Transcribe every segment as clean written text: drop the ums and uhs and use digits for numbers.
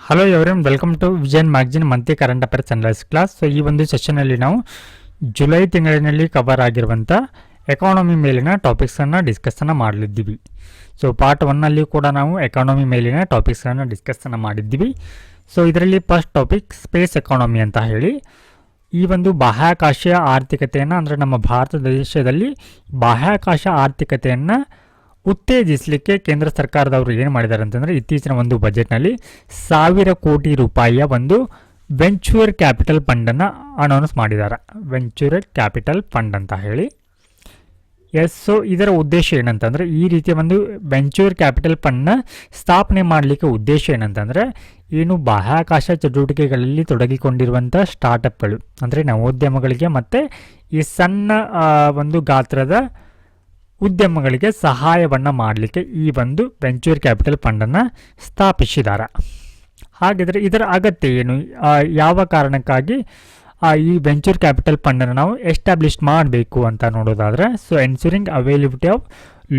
Hello everyone, welcome to Vijayan magazine monthly current affairs analyse class. So ಈ ಒಂದು ಸೆಷನಲ್ಲಿ ನಾವು July ತಿಂಗಳಿನಲ್ಲಿ ಕವರ್ ಆಗಿರುವಂಥ ಎಕಾನಮಿ ಮೇಲಿನ ಟಾಪಿಕ್ಸನ್ನು ಡಿಸ್ಕಸ್ಸನ್ನು ಮಾಡಲಿದ್ದೀವಿ. ಸೊ ಪಾರ್ಟ್ 1ನಲ್ಲಿ ಕೂಡ ನಾವು ಎಕಾನಮಿ ಮೇಲಿನ ಟಾಪಿಕ್ಸನ್ನು ಡಿಸ್ಕಸ್ಸನ್ನು ಮಾಡಿದ್ದೀವಿ. ಸೊ ಇದರಲ್ಲಿ ಫಸ್ಟ್ ಟಾಪಿಕ್ ಸ್ಪೇಸ್ ಎಕಾನಮಿ ಅಂತ ಹೇಳಿ, ಈ ಒಂದು ಬಾಹ್ಯಾಕಾಶ ಆರ್ಥಿಕತೆಯನ್ನು ಅಂದರೆ ನಮ್ಮ ಭಾರತ ದೇಶದಲ್ಲಿ ಬಾಹ್ಯಾಕಾಶ ಆರ್ಥಿಕತೆಯನ್ನು ಉತ್ತೇಜಿಸಲಿಕ್ಕೆ ಕೇಂದ್ರ ಸರ್ಕಾರದವರು ಏನು ಮಾಡಿದ್ದಾರೆ ಅಂತಂದರೆ, ಇತ್ತೀಚಿನ ಒಂದು ಬಜೆಟ್ನಲ್ಲಿ 1000 ಕೋಟಿ ರೂಪಾಯಿಯ ಒಂದು ವೆಂಚೂರ್ ಕ್ಯಾಪಿಟಲ್ ಫಂಡನ್ನು ಅನೌನ್ಸ್ ಮಾಡಿದ್ದಾರೆ. ವೆಂಚೂರ್ ಕ್ಯಾಪಿಟಲ್ ಫಂಡ್ ಅಂತ ಹೇಳಿ. ಸೊ ಇದರ ಉದ್ದೇಶ ಏನಂತಂದರೆ, ಈ ರೀತಿಯ ಒಂದು ವೆಂಚೂರ್ ಕ್ಯಾಪಿಟಲ್ ಫಂಡ್ನ ಸ್ಥಾಪನೆ ಮಾಡಲಿಕ್ಕೆ ಉದ್ದೇಶ ಏನಂತಂದರೆ, ಏನು ಬಾಹ್ಯಾಕಾಶ ಚಟುವಟಿಕೆಗಳಲ್ಲಿ ತೊಡಗಿಕೊಂಡಿರುವಂಥ ಸ್ಟಾರ್ಟಪ್ಗಳು ಅಂದರೆ ನವೋದ್ಯಮಗಳಿಗೆ ಮತ್ತು ಈ ಸಣ್ಣ ಒಂದು ಗಾತ್ರದ ಉದ್ಯಮಗಳಿಗೆ ಸಹಾಯವನ್ನು ಮಾಡಲಿಕ್ಕೆ ಈ ಒಂದು ವೆಂಚೂರ್ ಕ್ಯಾಪಿಟಲ್ ಫಂಡನ್ನು ಸ್ಥಾಪಿಸಿದ್ದಾರೆ. ಹಾಗಿದ್ರೆ ಇದರ ಅಗತ್ಯ ಏನು, ಯಾವ ಕಾರಣಕ್ಕಾಗಿ ಈ ವೆಂಚೂರ್ ಕ್ಯಾಪಿಟಲ್ ಫಂಡನ್ನು ನಾವು ಎಸ್ಟಾಬ್ಲಿಷ್ ಮಾಡಬೇಕು ಅಂತ ನೋಡೋದಾದರೆ, so ensuring availability of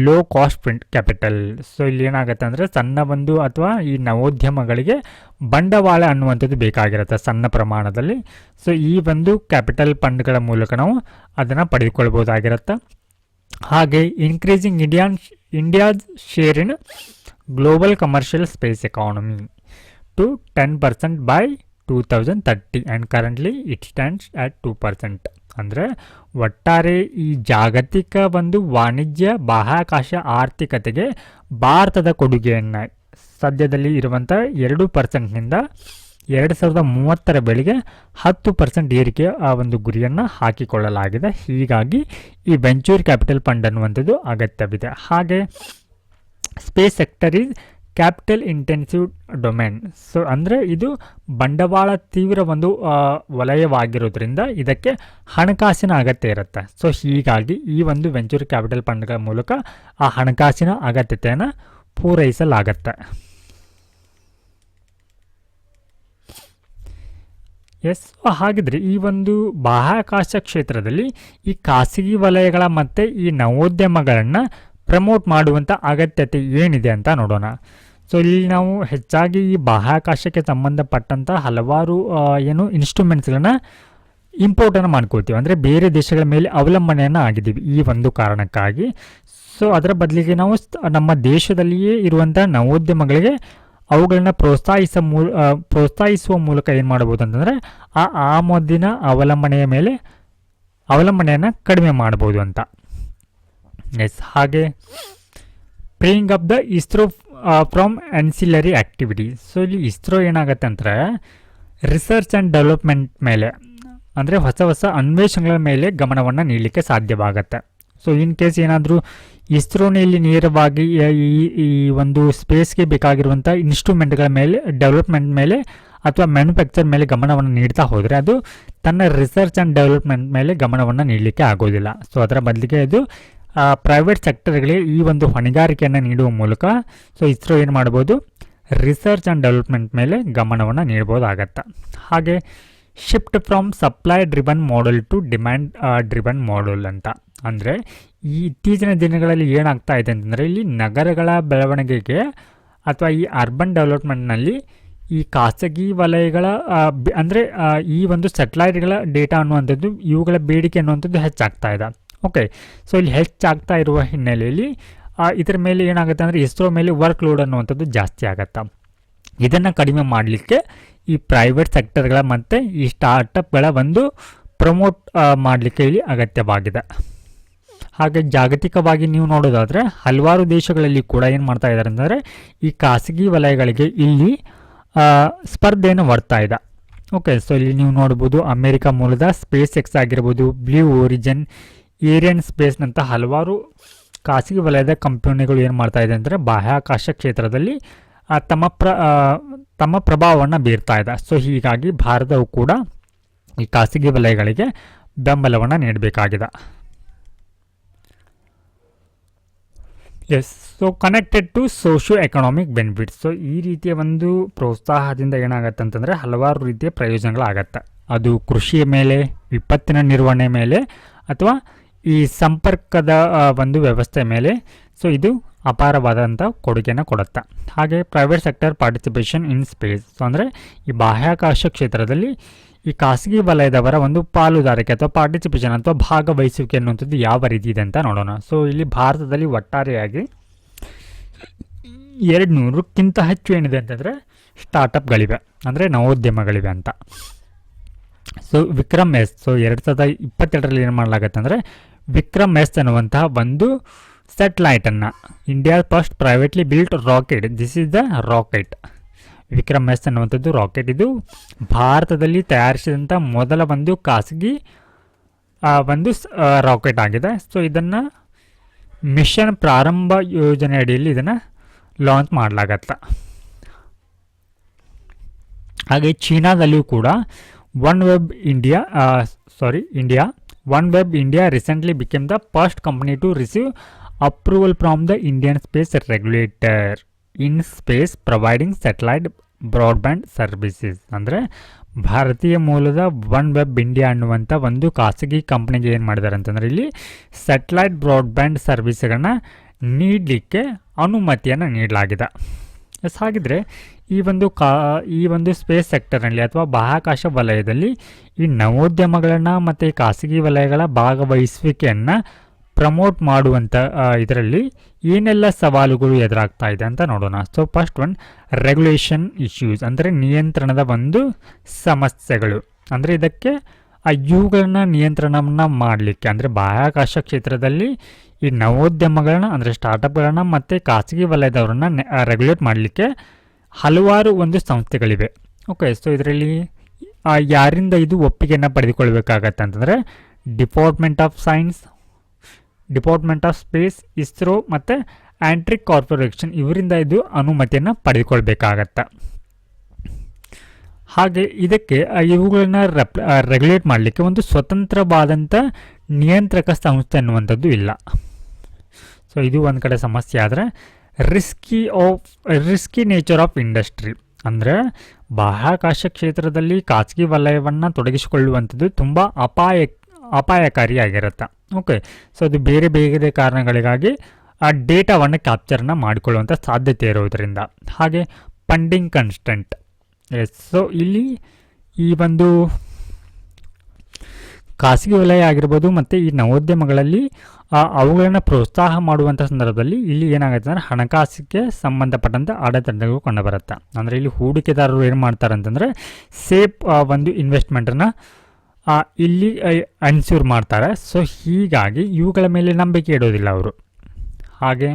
low cost capital. So ಇಲ್ಲಿ ಏನಾಗುತ್ತೆ ಅಂದರೆ, ಸಣ್ಣ ಒಂದು ಅಥವಾ ಈ ನವೋದ್ಯಮಗಳಿಗೆ ಬಂಡವಾಳ ಅನ್ನುವಂಥದ್ದು ಬೇಕಾಗಿರುತ್ತೆ ಸಣ್ಣ ಪ್ರಮಾಣದಲ್ಲಿ. ಸೊ ಈ ಒಂದು ಕ್ಯಾಪಿಟಲ್ ಫಂಡ್ಗಳ ಮೂಲಕ ನಾವು ಅದನ್ನು ಪಡೆದುಕೊಳ್ಬೋದಾಗಿರುತ್ತೆ. ಹಾಗೆ increasing India's share in global commercial space economy to 10% by 2030 and currently it stands at 2%. ಅಂದರೆ ಒಟ್ಟಾರೆ ಈ ಜಾಗತಿಕ ಒಂದು ವಾಣಿಜ್ಯ ಬಾಹ್ಯಾಕಾಶ ಆರ್ಥಿಕತೆಗೆ ಭಾರತದ ಕೊಡುಗೆಯನ್ನು ಸದ್ಯದಲ್ಲಿ ಇರುವಂಥ 2%ನಿಂದ 2030ರ ವೇಳೆಗೆ 10% ಏರಿಕೆಯ ಆ ಒಂದು ಗುರಿಯನ್ನು ಹಾಕಿಕೊಳ್ಳಲಾಗಿದೆ. ಹೀಗಾಗಿ ಈ ವೆಂಚೂರ್ ಕ್ಯಾಪಿಟಲ್ ಫಂಡ್ ಅನ್ನುವಂಥದ್ದು ಅಗತ್ಯವಿದೆ. ಹಾಗೆ space sector is capital intensive domain. So ಅಂದರೆ ಇದು ಬಂಡವಾಳ ತೀವ್ರ ಒಂದು ವಲಯವಾಗಿರೋದ್ರಿಂದ ಇದಕ್ಕೆ ಹಣಕಾಸಿನ ಅಗತ್ಯ ಇರುತ್ತೆ. ಸೊ ಹೀಗಾಗಿ ಈ ಒಂದು ವೆಂಚೂರ್ ಕ್ಯಾಪಿಟಲ್ ಫಂಡ್ಗಳ ಮೂಲಕ ಆ ಹಣಕಾಸಿನ ಅಗತ್ಯತೆಯನ್ನು ಪೂರೈಸಲಾಗತ್ತೆ. ಹಾಗಿದ್ರೆ ಈ ಒಂದು ಬಾಹ್ಯಾಕಾಶ ಕ್ಷೇತ್ರದಲ್ಲಿ ಈ ಖಾಸಗಿ ವಲಯಗಳ ಮತ್ತು ಈ ನವೋದ್ಯಮಗಳನ್ನು ಪ್ರಮೋಟ್ ಮಾಡುವಂಥ ಅಗತ್ಯತೆ ಏನಿದೆ ಅಂತ ನೋಡೋಣ. ಸೊ ಇಲ್ಲಿ ನಾವು ಹೆಚ್ಚಾಗಿ ಈ ಬಾಹ್ಯಾಕಾಶಕ್ಕೆ ಸಂಬಂಧಪಟ್ಟಂಥ ಹಲವಾರು ಇನ್ಸ್ಟ್ರೂಮೆಂಟ್ಸ್ಗಳನ್ನ ಇಂಪೋರ್ಟನ್ನು ಮಾಡ್ಕೋತೀವಿ, ಅಂದರೆ ಬೇರೆ ದೇಶಗಳ ಮೇಲೆ ಅವಲಂಬನೆಯನ್ನು ಆಗಿದ್ದೀವಿ ಈ ಒಂದು ಕಾರಣಕ್ಕಾಗಿ. ಸೊ ಅದರ ಬದಲಿಗೆ ನಾವು ನಮ್ಮ ದೇಶದಲ್ಲಿಯೇ ಇರುವಂಥ ನವೋದ್ಯಮಗಳಿಗೆ ಅವುಗಳನ್ನ ಪ್ರೋತ್ಸಾಹಿಸುವ ಮೂಲಕ ಏನು ಮಾಡ್ಬೋದು ಅಂತಂದರೆ, ಆ ಆಮದಿನ ಅವಲಂಬನೆಯನ್ನು ಕಡಿಮೆ ಮಾಡ್ಬೋದು ಅಂತ. ಹಾಗೆ praying up the ISRO from ancillary activities. So ಇಲ್ಲಿ ಇಸ್ರೋ ಏನಾಗುತ್ತೆ ಅಂದರೆ, ರಿಸರ್ಚ್ ಆ್ಯಂಡ್ ಡೆವಲಪ್ಮೆಂಟ್ ಮೇಲೆ ಅಂದರೆ ಹೊಸ ಹೊಸ ಅನ್ವೇಷಣೆಗಳ ಮೇಲೆ ಗಮನವನ್ನು ನೀಡಲಿಕ್ಕೆ ಸಾಧ್ಯವಾಗುತ್ತೆ. ಸೊ ಇನ್ ಕೇಸ್ ಏನಾದರೂ ಇಸ್ರೋನಲ್ಲಿ ನೇರವಾಗಿ ಈ ಒಂದು ಸ್ಪೇಸ್ಗೆ ಬೇಕಾಗಿರುವಂಥ ಇನ್ಸ್ಟ್ರೂಮೆಂಟ್ಗಳ ಮೇಲೆ ಡೆವಲಪ್ಮೆಂಟ್ ಮೇಲೆ ಅಥವಾ ಮ್ಯಾನುಫ್ಯಾಕ್ಚರ್ ಮೇಲೆ ಗಮನವನ್ನು ನೀಡ್ತಾ ಹೋದರೆ ಅದು ತನ್ನ ರಿಸರ್ಚ್ ಆ್ಯಂಡ್ ಡೆವಲಪ್ಮೆಂಟ್ ಮೇಲೆ ಗಮನವನ್ನು ನೀಡಲಿಕ್ಕೆ ಆಗೋದಿಲ್ಲ. ಸೊ ಅದರ ಬದಲಿಗೆ ಅದು ಪ್ರೈವೇಟ್ ಸೆಕ್ಟರ್ಗಳಿಗೆ ಈ ಒಂದು ಹೊಣೆಗಾರಿಕೆಯನ್ನು ನೀಡುವ ಮೂಲಕ ಸೊ ಇಸ್ರೋ ಏನು ಮಾಡ್ಬೋದು, ರಿಸರ್ಚ್ ಆ್ಯಂಡ್ ಡೆವಲಪ್ಮೆಂಟ್ ಮೇಲೆ ಗಮನವನ್ನು ನೀಡ್ಬೋದಾಗತ್ತೆ. ಹಾಗೆ shift from supply driven model to demand driven model ಅಂತ. ಅಂದರೆ ಈ ಇತ್ತೀಚಿನ ದಿನಗಳಲ್ಲಿ ಏನಾಗ್ತಾ ಇದೆ ಅಂತಂದರೆ, ಇಲ್ಲಿ ನಗರಗಳ ಬೆಳವಣಿಗೆಗೆ ಅಥವಾ ಈ ಅರ್ಬನ್ ಡೆವಲಪ್ಮೆಂಟ್ನಲ್ಲಿ ಈ ಖಾಸಗಿ ವಲಯಗಳ ಅಂದರೆ ಈ ಒಂದು ಸ್ಯಾಟಲೈಟ್ಗಳ ಡೇಟಾ ಅನ್ನುವಂಥದ್ದು ಇವುಗಳ ಬೇಡಿಕೆ ಅನ್ನುವಂಥದ್ದು ಹೆಚ್ಚಾಗ್ತಾ ಇದೆ. ಓಕೆ, ಸೊ ಇಲ್ಲಿ ಹೆಚ್ಚಾಗ್ತಾ ಇರುವ ಹಿನ್ನೆಲೆಯಲ್ಲಿ ಇದರ ಮೇಲೆ ಏನಾಗುತ್ತೆ ಅಂದರೆ, ಇಸ್ರೋ ಮೇಲೆ ವರ್ಕ್ ಲೋಡ್ ಅನ್ನುವಂಥದ್ದು ಜಾಸ್ತಿ ಆಗುತ್ತೆ. ಇದನ್ನು ಕಡಿಮೆ ಮಾಡಲಿಕ್ಕೆ ಈ ಪ್ರೈವೇಟ್ ಸೆಕ್ಟರ್ಗಳ ಮತ್ತು ಈ ಸ್ಟಾರ್ಟಪ್ಗಳ ಒಂದು ಪ್ರಮೋಟ್ ಮಾಡಲಿಕ್ಕೆ ಇಲ್ಲಿ ಅಗತ್ಯವಾಗಿದೆ. ಹಾಗೆ ಜಾಗತಿಕವಾಗಿ ನೀವು ನೋಡೋದಾದರೆ ಹಲವಾರು ದೇಶಗಳಲ್ಲಿ ಕೂಡ ಏನು ಮಾಡ್ತಾ ಇದ್ದಾರೆ ಅಂದರೆ, ಈ ಖಾಸಗಿ ವಲಯಗಳಿಗೆ ಇಲ್ಲಿ ಸ್ಪರ್ಧೆಯನ್ನು ಬರ್ತಾ ಇದೆ. ಓಕೆ, ಸೊ ಇಲ್ಲಿ ನೀವು ನೋಡ್ಬೋದು ಅಮೇರಿಕ ಮೂಲದ ಸ್ಪೇಸ್ ಎಕ್ಸ್ ಆಗಿರ್ಬೋದು, ಬ್ಲೂ ಓರಿಜಿನ್, ಏರಿಯನ್ ಸ್ಪೇಸ್ನಂಥ ಹಲವಾರು ಖಾಸಗಿ ವಲಯದ ಕಂಪನಿಗಳು ಏನು ಮಾಡ್ತಾ ಇದೆ ಅಂದರೆ, ಬಾಹ್ಯಾಕಾಶ ಕ್ಷೇತ್ರದಲ್ಲಿ ತಮ್ಮ ಪ್ರಭಾವವನ್ನು ಬೀರ್ತಾ ಇದೆ. ಸೊ ಹೀಗಾಗಿ ಭಾರತವು ಕೂಡ ಈ ಖಾಸಗಿ ವಲಯಗಳಿಗೆ ಬೆಂಬಲವನ್ನು ನೀಡಬೇಕಾಗಿದೆ. So connected to socio economic benefits. So ಈ ರೀತಿಯ ಒಂದು ಪ್ರೋತ್ಸಾಹದಿಂದ ಏನಾಗುತ್ತೆ ಅಂತಂದರೆ, ಹಲವಾರು ರೀತಿಯ ಪ್ರಯೋಜನಗಳಾಗತ್ತೆ. ಅದು ಕೃಷಿಯ ಮೇಲೆ, ವಿಪತ್ತಿನ ನಿರ್ವಹಣೆ ಮೇಲೆ ಅಥವಾ ಈ ಸಂಪರ್ಕದ ಒಂದು ವ್ಯವಸ್ಥೆ ಮೇಲೆ. ಸೊ ಇದು ಅಪಾರವಾದಂಥ ಕೊಡುಗೆಯನ್ನು ಕೊಡುತ್ತೆ. ಹಾಗೆ private sector participation in space. So ಅಂದರೆ ಈ ಬಾಹ್ಯಾಕಾಶ ಕ್ಷೇತ್ರದಲ್ಲಿ ಈ ಖಾಸಗಿ ವಲಯದವರ ಒಂದು ಪಾಲುದಾರಿಕೆ ಅಥವಾ ಪಾರ್ಟಿಸಿಪೇಷನ್ ಅಥವಾ ಭಾಗವಹಿಸುವಿಕೆ ಅನ್ನುವಂಥದ್ದು ಯಾವ ರೀತಿ ಇದೆ ಅಂತ ನೋಡೋಣ. ಸೊ ಇಲ್ಲಿ ಭಾರತದಲ್ಲಿ ಒಟ್ಟಾರೆಯಾಗಿ 200ಕ್ಕಿಂತ ಹೆಚ್ಚು ಏನಿದೆ ಅಂತಂದರೆ ಸ್ಟಾರ್ಟಪ್ಗಳಿವೆ, ಅಂದರೆ ನವೋದ್ಯಮಗಳಿವೆ ಅಂತ. ಸೊ ವಿಕ್ರಮ್ ಎಸ್, ಸೊ 2022ರಲ್ಲಿ ಏನು ಮಾಡಲಾಗತ್ತೆ ಅಂದರೆ ವಿಕ್ರಮ್ ಎಸ್ ಅನ್ನುವಂತಹ ಒಂದು ಸ್ಯಾಟಲೈಟನ್ನು, India first privately built rocket, this is the rocket. Vikram S ಅನ್ನುವಂಥದ್ದು ರಾಕೆಟ್, ಇದು ಭಾರತದಲ್ಲಿ ತಯಾರಿಸಿದಂಥ ಮೊದಲ ಒಂದು ಖಾಸಗಿ ಒಂದು ರಾಕೆಟ್ ಆಗಿದೆ. ಸೊ ಇದನ್ನು ಮಿಷನ್ ಪ್ರಾರಂಭ ಯೋಜನೆ ಅಡಿಯಲ್ಲಿ ಇದನ್ನು ಲಾಂಚ್ ಮಾಡಲಾಗತ್ತೆ. ಹಾಗೆ ಚೀನಾದಲ್ಲಿಯೂ ಕೂಡ OneWeb India recently became the first company to receive approval from the Indian space regulator in space providing satellite broadband services. ಅಂದರೆ ಭಾರತೀಯ ಮೂಲದ OneWeb India ಅನ್ನುವಂಥ ಒಂದು ಖಾಸಗಿ ಕಂಪ್ನಿಗೆ ಏನು ಮಾಡಿದ್ದಾರೆ ಅಂತಂದರೆ ಇಲ್ಲಿ ಸ್ಯಾಟಲೈಟ್ ಬ್ರಾಡ್ಬ್ಯಾಂಡ್ ಸರ್ವಿಸ್ಗಳನ್ನ ನೀಡಲಿಕ್ಕೆ ಅನುಮತಿಯನ್ನು ನೀಡಲಾಗಿದೆ. ಹಾಗಿದ್ರೆ ಈ ಒಂದು ಸ್ಪೇಸ್ ಸೆಕ್ಟರ್ನಲ್ಲಿ ಅಥವಾ ಬಾಹ್ಯಾಕಾಶ ವಲಯದಲ್ಲಿ ಈ ನವೋದ್ಯಮಗಳನ್ನು ಮತ್ತು ಈ ಖಾಸಗಿ ವಲಯಗಳ ಭಾಗವಹಿಸುವಿಕೆಯನ್ನು ಪ್ರಮೋಟ್ ಮಾಡುವಂಥ ಇದರಲ್ಲಿ ಏನೆಲ್ಲ ಸವಾಲುಗಳು ಎದುರಾಗ್ತಾ ಇದೆ ಅಂತ ನೋಡೋಣ. So first one, regulation issues, ಅಂದರೆ ನಿಯಂತ್ರಣದ ಒಂದು ಸಮಸ್ಯೆಗಳು. ಅಂದರೆ ಇದಕ್ಕೆ ಇವುಗಳನ್ನ ನಿಯಂತ್ರಣವನ್ನು ಮಾಡಲಿಕ್ಕೆ, ಅಂದರೆ ಬಾಹ್ಯಾಕಾಶ ಕ್ಷೇತ್ರದಲ್ಲಿ ಈ ನವೋದ್ಯಮಗಳನ್ನ ಅಂದರೆ ಸ್ಟಾರ್ಟಪ್ಗಳನ್ನ ಮತ್ತು ಖಾಸಗಿ ವಲಯದವರನ್ನ ರೆಗ್ಯುಲೇಟ್ ಮಾಡಲಿಕ್ಕೆ ಹಲವಾರು ಒಂದು ಸಂಸ್ಥೆಗಳಿವೆ. ಓಕೆ, ಸೊ ಇದರಲ್ಲಿ ಯಾರಿಂದ ಇದು ಒಪ್ಪಿಗೆಯನ್ನು ಪಡೆದುಕೊಳ್ಬೇಕಾಗತ್ತೆ ಅಂತಂದರೆ department of science, department of space, ISRO ಮತ್ತು ಆಂಟ್ರಿಕ್ ಕಾರ್ಪೊರೇಷನ್, ಇವರಿಂದ ಇದು ಅನುಮತಿಯನ್ನು ಪಡೆದುಕೊಳ್ಬೇಕಾಗತ್ತೆ. ಹಾಗೆ ಇದಕ್ಕೆ ಇವುಗಳನ್ನ ರೆಗ್ಯುಲೇಟ್ ಮಾಡಲಿಕ್ಕೆ ಒಂದು ಸ್ವತಂತ್ರವಾದಂಥ ನಿಯಂತ್ರಕ ಸಂಸ್ಥೆ ಅನ್ನುವಂಥದ್ದು ಇಲ್ಲ. ಸೊ ಇದು ಒಂದು ಕಡೆ ಸಮಸ್ಯೆ. ಆದರೆ ರಿಸ್ಕಿ ನೇಚರ್ ಆಫ್ ಇಂಡಸ್ಟ್ರಿ, ಅಂದರೆ ಬಾಹ್ಯಾಕಾಶ ಕ್ಷೇತ್ರದಲ್ಲಿ ಖಾಸಗಿ ವಲಯವನ್ನು ತೊಡಗಿಸಿಕೊಳ್ಳುವಂಥದ್ದು ತುಂಬ ಅಪಾಯಕಾರಿಯಾಗಿರುತ್ತೆ. ಓಕೆ, ಸೊ ಅದು ಬೇರೆ ಬೇರೆ ಕಾರಣಗಳಿಗಾಗಿ ಆ ಡೇಟಾವನ್ನು ಕ್ಯಾಪ್ಚರ್ನ ಮಾಡಿಕೊಳ್ಳುವಂಥ ಸಾಧ್ಯತೆ ಇರೋದರಿಂದ. ಹಾಗೆ ಫಂಡಿಂಗ್ ಕನ್ಸ್ಟೆಂಟ್. ಎಸ್, ಸೊ ಇಲ್ಲಿ ಈ ಒಂದು ಖಾಸಗಿ ವಲಯ ಆಗಿರ್ಬೋದು ಮತ್ತು ಈ ನವೋದ್ಯಮಗಳಲ್ಲಿ ಅವುಗಳನ್ನು ಪ್ರೋತ್ಸಾಹ ಮಾಡುವಂಥ ಸಂದರ್ಭದಲ್ಲಿ ಇಲ್ಲಿ ಏನಾಗುತ್ತೆ ಅಂದರೆ ಹಣಕಾಸಿಗೆ ಸಂಬಂಧಪಟ್ಟಂಥ ಅಡೆತಡೆಗಳು ಕಂಡುಬರುತ್ತೆ. ಅಂದರೆ ಇಲ್ಲಿ ಹೂಡಿಕೆದಾರರು ಏನು ಮಾಡ್ತಾರೆ ಅಂತಂದರೆ ಸೇಫ್ ಒಂದು ಇನ್ವೆಸ್ಟ್ಮೆಂಟನ್ನು ಇಲ್ಲಿ ಅನ್ಸ್ಯೂರ್ ಮಾಡ್ತಾರೆ. ಸೊ ಹೀಗಾಗಿ ಇವುಗಳ ಮೇಲೆ ನಂಬಿಕೆ ಇಡೋದಿಲ್ಲ ಅವರು. ಹಾಗೆ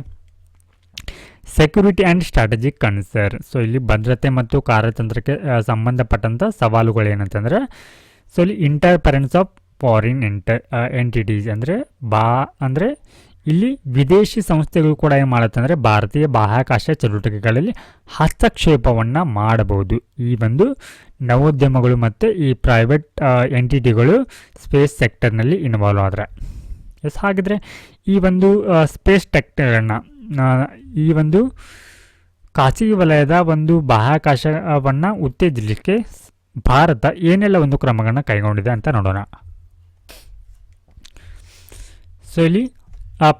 security and strategic concern. So ಇಲ್ಲಿ ಭದ್ರತೆ ಮತ್ತು ಕಾರ್ಯತಂತ್ರಕ್ಕೆ ಸಂಬಂಧಪಟ್ಟಂಥ ಸವಾಲುಗಳು ಏನಂತಂದರೆ, ಸೊ ಇಲ್ಲಿ ಇಂಟರ್ಫರೆನ್ಸ್ ಆಫ್ ಫಾರಿನ್ ಎಂಟಿಟೀಸ್, ಅಂದರೆ ಇಲ್ಲಿ ವಿದೇಶಿ ಸಂಸ್ಥೆಗಳು ಕೂಡ ಏನು ಮಾಡುತ್ತೆ ಅಂದರೆ ಭಾರತೀಯ ಬಾಹ್ಯಾಕಾಶ ಚಟುವಟಿಕೆಗಳಲ್ಲಿ ಹಸ್ತಕ್ಷೇಪವನ್ನು ಮಾಡಬಹುದು ಈ ಒಂದು ನವೋದ್ಯಮಗಳು ಮತ್ತು ಈ ಪ್ರೈವೇಟ್ ಎಂಟಿಟಿಗಳು ಸ್ಪೇಸ್ ಸೆಕ್ಟರ್ನಲ್ಲಿ ಇನ್ವಾಲ್ವ್ ಆದರೆ. ಎಸ್, ಹಾಗಿದ್ರೆ ಈ ಒಂದು ಸ್ಪೇಸ್ ಸೆಕ್ಟರನ್ನು, ಈ ಒಂದು ಖಾಸಗಿ ವಲಯದ ಒಂದು ಬಾಹ್ಯಾಕಾಶವನ್ನು ಉತ್ತೇಜಿಸಲಿಕ್ಕೆ ಭಾರತ ಏನೆಲ್ಲ ಒಂದು ಕ್ರಮಗಳನ್ನು ಕೈಗೊಂಡಿದೆ ಅಂತ ನೋಡೋಣ. ಸೊ ಇಲ್ಲಿ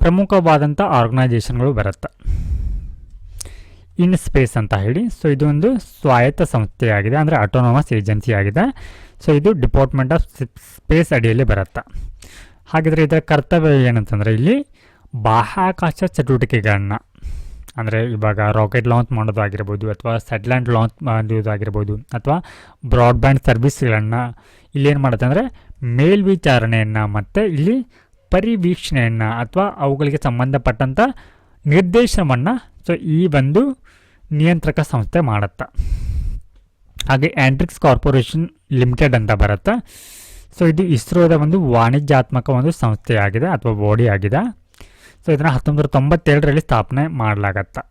ಪ್ರಮುಖವಾದಂಥ ಆರ್ಗನೈಜೇಷನ್ಗಳು ಬರುತ್ತೆ. ಇನ್ ಸ್ಪೇಸ್ ಅಂತ ಹೇಳಿ. ಸೊ ಇದು ಒಂದು ಸ್ವಾಯತ್ತ ಸಂಸ್ಥೆಯಾಗಿದೆ, ಅಂದರೆ ಆಟೋನಮಸ್ ಏಜೆನ್ಸಿ ಆಗಿದೆ. ಸೊ ಇದು ಡಿಪಾರ್ಟ್ಮೆಂಟ್ ಆಫ್ ಸ್ಪೇಸ್ ಅಡಿಯಲ್ಲಿ ಬರುತ್ತೆ. ಹಾಗಿದ್ರೆ ಇದರ ಕರ್ತವ್ಯ ಏನಂತಂದರೆ ಇಲ್ಲಿ ಬಾಹ್ಯಾಕಾಶ ಚಟುವಟಿಕೆಗಳನ್ನು, ಅಂದರೆ ಇವಾಗ ರಾಕೆಟ್ ಲಾಂಚ್ ಮಾಡೋದಾಗಿರ್ಬೋದು ಅಥವಾ ಸ್ಯಾಟಲೈಟ್ ಲಾಂಚ್ ಮಾಡೋದಾಗಿರ್ಬೋದು ಅಥವಾ ಬ್ರಾಡ್ಬ್ಯಾಂಡ್ ಸರ್ವಿಸ್ಗಳನ್ನು ಇಲ್ಲೇನು ಮಾಡುತ್ತೆ ಅಂದರೆ ಮೇಲ್ವಿಚಾರಣೆಯನ್ನು ಮತ್ತು ಇಲ್ಲಿ ಪರಿವೀಕ್ಷಣೆಯನ್ನು ಅಥವಾ ಅವುಗಳಿಗೆ ಸಂಬಂಧಪಟ್ಟಂಥ ನಿರ್ದೇಶನವನ್ನು ಸೊ ಈ ಒಂದು ನಿಯಂತ್ರಕ ಸಂಸ್ಥೆ ಮಾಡುತ್ತೆ. ಹಾಗೆ ಆಂಟ್ರಿಕ್ಸ್ ಕಾರ್ಪೊರೇಷನ್ ಲಿಮಿಟೆಡ್ ಅಂತ ಬರುತ್ತೆ. ಸೊ ಇದು ಇಸ್ರೋದ ಒಂದು ವಾಣಿಜ್ಯಾತ್ಮಕ ಒಂದು ಸಂಸ್ಥೆಯಾಗಿದೆ ಅಥವಾ ಬಾಡಿ ಆಗಿದೆ. ಸೊ ಇದನ್ನು 1997ರಲ್ಲಿ ಸ್ಥಾಪನೆ ಮಾಡಲಾಗತ್ತೆ.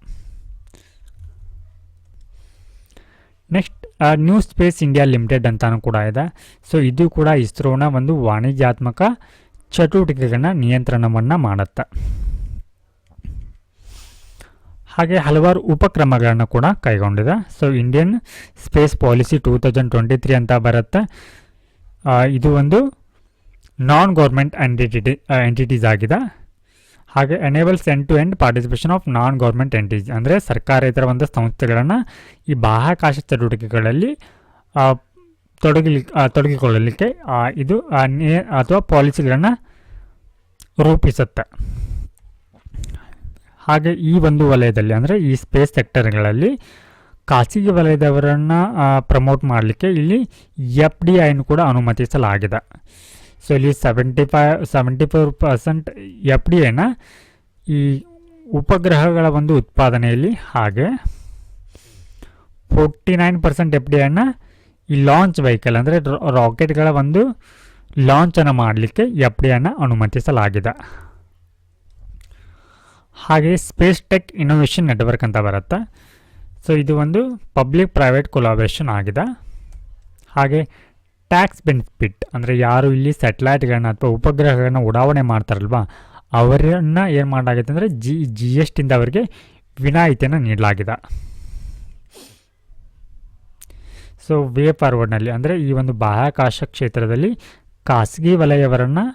Next new space India limited ಅಂತಾನು ಕೂಡ ಇದೆ. ಸೊ ಇದು ಕೂಡ ಇಸ್ರೋನ ಒಂದು ವಾಣಿಜ್ಯಾತ್ಮಕ ಚಟುವಟಿಕೆಗಳನ್ನ ನಿಯಂತ್ರಣವನ್ನು ಮಾಡುತ್ತೆ. ಹಾಗೆ ಹಲವಾರು ಉಪಕ್ರಮಗಳನ್ನು ಕೂಡ ಕೈಗೊಂಡಿದೆ. ಸೊ ಇಂಡಿಯನ್ ಸ್ಪೇಸ್ ಪಾಲಿಸಿ 2023 ಅಂತ ಬರುತ್ತೆ. ಇದು ಒಂದು ನಾನ್ ಗೌರ್ಮೆಂಟ್ ಎಂಟಿಟೀಸ್ ಆಗಿದೆ. ಹಾಗೆ enables end to end participation of non government entity, ಅಂದರೆ ಸರ್ಕಾರೇತರ ಒಂದು ಸಂಸ್ಥೆಗಳನ್ನು ಈ ಬಾಹ್ಯಾಕಾಶ ಚಟುವಟಿಕೆಗಳಲ್ಲಿ ತೊಡಗಿಕೊಳ್ಳಲಿಕ್ಕೆ ಇದು ಅಥವಾ ಪಾಲಿಸಿಗಳನ್ನು ರೂಪಿಸುತ್ತೆ. ಹಾಗೆ ಈ ಒಂದು ವಲಯದಲ್ಲಿ ಅಂದರೆ ಈ ಸ್ಪೇಸ್ ಸೆಕ್ಟರ್ಗಳಲ್ಲಿ ಖಾಸಗಿ ವಲಯದವರನ್ನು ಪ್ರಮೋಟ್ ಮಾಡಲಿಕ್ಕೆ ಇಲ್ಲಿ FDIಯನ್ನು ಕೂಡ ಅನುಮತಿಸಲಾಗಿದೆ. ಸೊ ಇಲ್ಲಿ 74% FDIನ ಈ ಉಪಗ್ರಹಗಳ ಒಂದು ಉತ್ಪಾದನೆಯಲ್ಲಿ, ಹಾಗೆ 49% FDIನ ಈ ಲಾಂಚ್ ವೆಹಿಕಲ್ ಅಂದರೆ ರಾಕೆಟ್ಗಳ ಒಂದು ಲಾಂಚನ್ನು ಮಾಡಲಿಕ್ಕೆ FDIನ ಅನುಮತಿಸಲಾಗಿದೆ. ಹಾಗೆ ಸ್ಪೇಸ್ ಟೆಕ್ ಇನ್ನೋವೇಷನ್ ನೆಟ್ವರ್ಕ್ ಅಂತ ಬರುತ್ತೆ. ಸೊ ಇದು ಒಂದು ಪಬ್ಲಿಕ್ ಪ್ರೈವೇಟ್ ಕೊಲಾಬ್ರೇಷನ್ ಆಗಿದೆ. ಹಾಗೆ ಟ್ಯಾಕ್ಸ್ ಬೆನಿಫಿಟ್ ಅಂದರೆ ಯಾರು ಇಲ್ಲಿ ಸ್ಯಾಟಲೈಟ್ಗಳನ್ನ ಅಥವಾ ಉಪಗ್ರಹಗಳನ್ನ ಉಡಾವಣೆ ಮಾಡ್ತಾರಲ್ವ ಅವರನ್ನು ಏನು ಮಾಡಲಾಗಿದೆ ಅಂದರೆ GST ಇಂದ ಅವರಿಗೆ ವಿನಾಯಿತಿಯನ್ನು ನೀಡಲಾಗಿದೆ. ಸೊ ವೇ ಫಾರ್ವರ್ಡ್ನಲ್ಲಿ ಅಂದರೆ ಈ ಒಂದು ಬಾಹ್ಯಾಕಾಶ ಕ್ಷೇತ್ರದಲ್ಲಿ ಖಾಸಗಿ ವಲಯದವರನ್ನು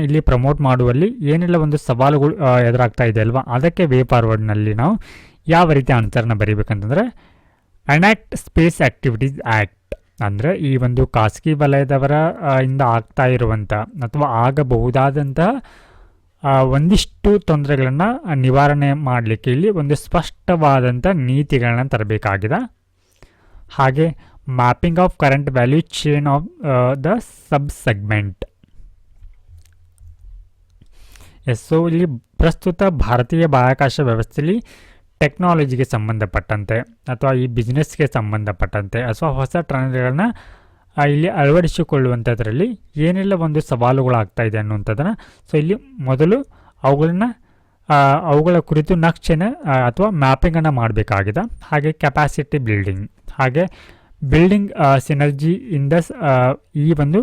ಇಲ್ಲಿ ಪ್ರಮೋಟ್ ಮಾಡುವಲ್ಲಿ ಏನೆಲ್ಲ ಒಂದು ಸವಾಲುಗಳು ಎದುರಾಗ್ತಾ ಇದೆ ಅಲ್ವಾ, ಅದಕ್ಕೆ ವೇ ಫಾರ್ವರ್ಡ್ನಲ್ಲಿ ನಾವು ಯಾವ ರೀತಿ ಆನ್ಸರ್ನ ಬರೀಬೇಕಂತಂದರೆ ಎನಾಕ್ಟ್ ಸ್ಪೇಸ್ ಆ್ಯಕ್ಟಿವಿಟೀಸ್ ಆ್ಯಕ್ಟ್, ಅಂದರೆ ಈ ಒಂದು ಖಾಸಗಿ ವಲಯದವರ ಇಂದ ಆಗ್ತಾ ಇರುವಂಥ ಅಥವಾ ಆಗಬಹುದಾದಂತಹ ಒಂದಿಷ್ಟು ತೊಂದರೆಗಳನ್ನು ನಿವಾರಣೆ ಮಾಡಲಿಕ್ಕೆ ಇಲ್ಲಿ ಒಂದು ಸ್ಪಷ್ಟವಾದಂಥ ನೀತಿಗಳನ್ನ ತರಬೇಕಾಗಿದೆ. ಹಾಗೆ mapping of current value chain of the sub segment. So ಇಲ್ಲಿ ಪ್ರಸ್ತುತ ಭಾರತೀಯ ಬಾಹ್ಯಾಕಾಶ ವ್ಯವಸ್ಥೆಯಲ್ಲಿ ಟೆಕ್ನಾಲಜಿಗೆ ಸಂಬಂಧಪಟ್ಟಂತೆ ಅಥವಾ ಈ ಬಿಸ್ನೆಸ್ಗೆ ಸಂಬಂಧಪಟ್ಟಂತೆ ಅಥವಾ ಹೊಸ ಟ್ರೆಂಡ್ಗಳನ್ನ ಇಲ್ಲಿ ಅಳವಡಿಸಿಕೊಳ್ಳುವಂಥದ್ರಲ್ಲಿ ಏನೆಲ್ಲ ಒಂದು ಸವಾಲುಗಳಾಗ್ತಾ ಇದೆ ಅನ್ನುವಂಥದ್ದನ್ನು ಸೊ ಇಲ್ಲಿ ಮೊದಲು ಅವುಗಳ ಕುರಿತು ನಕ್ಷೆನ ಅಥವಾ ಮ್ಯಾಪಿಂಗನ್ನು ಮಾಡಬೇಕಾಗಿದೆ. ಹಾಗೆ ಕೆಪಾಸಿಟಿ ಬಿಲ್ಡಿಂಗ್, ಹಾಗೆ ಬಿಲ್ಡಿಂಗ್ ಸಿನರ್ಜಿ ಇನ್ ಈ ಒಂದು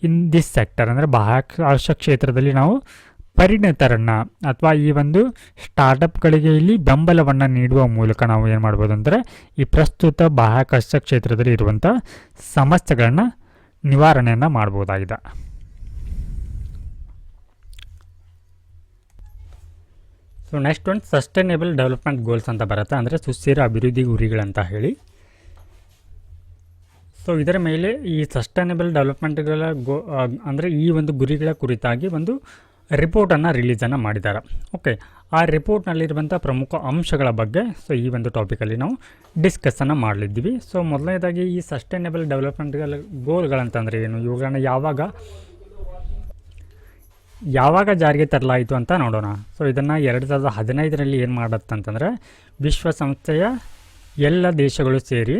ಇನ್ ದಿಸ್ ಸೆಕ್ಟರ್ ಅಂದರೆ ಬಾಹ್ಯಾಕಾಶ ಕ್ಷೇತ್ರದಲ್ಲಿ ನಾವು ಪರಿಣಿತರನ್ನು ಅಥವಾ ಈ ಒಂದು ಸ್ಟಾರ್ಟಪ್ಗಳಿಗೆ ಇಲ್ಲಿ ಬೆಂಬಲವನ್ನು ನೀಡುವ ಮೂಲಕ ನಾವು ಏನು ಮಾಡ್ಬೋದು ಅಂದರೆ ಈ ಪ್ರಸ್ತುತ ಬಾಹ್ಯಾಕಾಶ ಕ್ಷೇತ್ರದಲ್ಲಿ ಇರುವಂಥ ಸಮಸ್ಯೆಗಳನ್ನು ನಿವಾರಣೆಯನ್ನು ಮಾಡ್ಬೋದಾಗಿದೆ. ಸೊ ನೆಕ್ಸ್ಟ್ ಒಂದು ಸಸ್ಟೈನೇಬಲ್ ಡೆವಲಪ್ಮೆಂಟ್ ಗೋಲ್ಸ್ ಅಂತ ಬರುತ್ತೆ, ಅಂದರೆ ಸುಸ್ಥಿರ ಅಭಿವೃದ್ಧಿ ಗುರಿಗಳಂತ ಹೇಳಿ. ಸೊ ಇದರ ಮೇಲೆ ಈ ಸಸ್ಟೈನೇಬಲ್ ಡೆವಲಪ್ಮೆಂಟ್ಗಳ ಅಂದರೆ ಈ ಒಂದು ಗುರಿಗಳ ಕುರಿತಾಗಿ ಒಂದು ರಿಪೋರ್ಟನ್ನು ರಿಲೀಸನ್ನು ಮಾಡಿದ್ದಾರೆ. ಓಕೆ, ಆ ರಿಪೋರ್ಟ್ನಲ್ಲಿರುವಂಥ ಪ್ರಮುಖ ಅಂಶಗಳ ಬಗ್ಗೆ ಸೊ ಈ ಒಂದು ಟಾಪಿಕಲ್ಲಿ ನಾವು ಡಿಸ್ಕಸ್ಸನ್ನು ಮಾಡಲಿದ್ದೀವಿ. ಸೊ ಮೊದಲನೇದಾಗಿ ಈ ಸಸ್ಟೈನೇಬಲ್ ಡೆವಲಪ್ಮೆಂಟ್ಗಳ ಗೋಲ್ಗಳಂತಂದರೆ ಏನು, ಇವುಗಳನ್ನ ಯಾವಾಗ ಜಾರಿಗೆ ತರಲಾಯಿತು ಅಂತ ನೋಡೋಣ. ಸೊ ಇದನ್ನು 2015ರಲ್ಲಿ ಏನು ಮಾಡುತ್ತಂತಂದರೆ ವಿಶ್ವಸಂಸ್ಥೆಯ ಎಲ್ಲ ದೇಶಗಳು ಸೇರಿ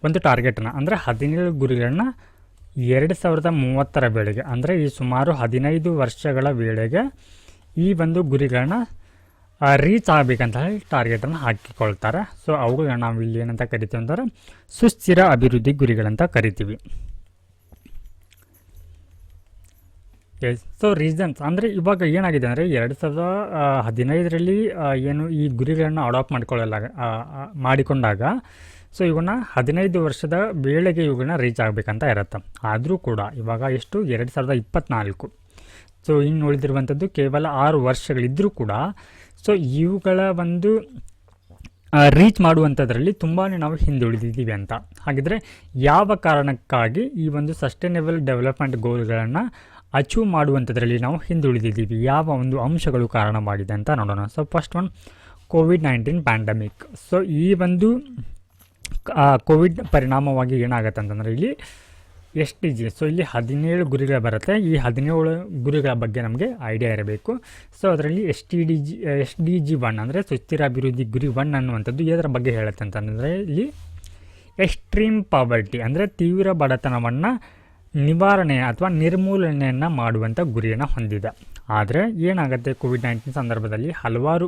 ಒಂದು ಟಾರ್ಗೆಟನ್ನು ಅಂದರೆ 17 ಗುರಿಗಳನ್ನ 2030ರ ವೇಳೆಗೆ ಅಂದರೆ ಈ ಸುಮಾರು 15 ವರ್ಷಗಳ ವೇಳೆಗೆ ಈ ಒಂದು ಗುರಿಗಳನ್ನ ರೀಚ್ ಆಗಬೇಕಂತ ಹೇಳಿ ಟಾರ್ಗೆಟನ್ನು ಹಾಕಿಕೊಳ್ತಾರೆ. ಸೊ ಅವುಗಳನ್ನ ನಾವು ಇಲ್ಲಿ ಏನಂತ ಕರಿತೀವಿ ಅಂದರೆ ಸುಸ್ಥಿರ ಅಭಿವೃದ್ಧಿ ಗುರಿಗಳಂತ ಕರಿತೀವಿ. ಸೊ ರೀಸನ್ಸ್ ಅಂದರೆ ಇವಾಗ ಏನಾಗಿದೆ ಅಂದರೆ 2015ರಲ್ಲಿ ಏನು ಈ ಗುರಿಗಳನ್ನು ಅಡಾಪ್ಟ್ ಮಾಡಿಕೊಂಡಾಗ ಸೊ ಇವನ್ನ 15 ವರ್ಷದ ವೇಳೆಗೆ ಇವುಗಳನ್ನ ರೀಚ್ ಆಗಬೇಕಂತ ಇರುತ್ತೆ. ಆದರೂ ಕೂಡ ಇವಾಗ ಎಷ್ಟು 2024, ಸೊ ಇನ್ನು ಉಳಿದಿರುವಂಥದ್ದು ಕೇವಲ 6 ವರ್ಷಗಳಿದ್ದರೂ ಕೂಡ ಸೊ ಇವುಗಳ ಒಂದು ರೀಚ್ ಮಾಡುವಂಥದ್ರಲ್ಲಿ ತುಂಬಾ ನಾವು ಹಿಂದುಳಿದಿದ್ದೀವಿ ಅಂತ. ಹಾಗಿದ್ರೆ ಯಾವ ಕಾರಣಕ್ಕಾಗಿ ಈ ಒಂದು ಸಸ್ಟೈನೇಬಲ್ ಡೆವಲಪ್ಮೆಂಟ್ ಗೋಲ್ಗಳನ್ನು ಅಚೀವ್ ಮಾಡುವಂಥದ್ರಲ್ಲಿ ನಾವು ಹಿಂದುಳಿದಿದ್ದೀವಿ, ಯಾವ ಒಂದು ಅಂಶಗಳು ಕಾರಣವಾಗಿದೆ ಅಂತ ನೋಡೋಣ. So first one COVID-19 pandemic. So ಈ ಒಂದು ಕೋವಿಡ್ ಪರಿಣಾಮವಾಗಿ ಏನಾಗುತ್ತೆ ಅಂತಂದರೆ ಇಲ್ಲಿ SDG, ಸೊ ಇಲ್ಲಿ 17 ಗುರಿಗಳು ಬರುತ್ತೆ. ಈ 17 ಗುರಿಗಳ ಬಗ್ಗೆ ನಮಗೆ ಐಡಿಯಾ ಇರಬೇಕು. ಸೊ ಅದರಲ್ಲಿ SDG 1 ಅಂದರೆ ಸುಸ್ಥಿರ ಅಭಿವೃದ್ಧಿ ಗುರಿ 1 ಅನ್ನುವಂಥದ್ದು ಇದರ ಬಗ್ಗೆ ಹೇಳುತ್ತೆ ಅಂತಂದರೆ ಇಲ್ಲಿ ಎಕ್ಸ್ಟ್ರೀಮ್ ಪಾವರ್ಟಿ ಅಂದರೆ ತೀವ್ರ ಬಡತನವನ್ನು ನಿವಾರಣೆ ಅಥವಾ ನಿರ್ಮೂಲನೆಯನ್ನು ಮಾಡುವಂಥ ಗುರಿಯನ್ನು ಹೊಂದಿದೆ. ಆದರೆ ಏನಾಗುತ್ತೆ, ಕೋವಿಡ್-19 ಸಂದರ್ಭದಲ್ಲಿ ಹಲವಾರು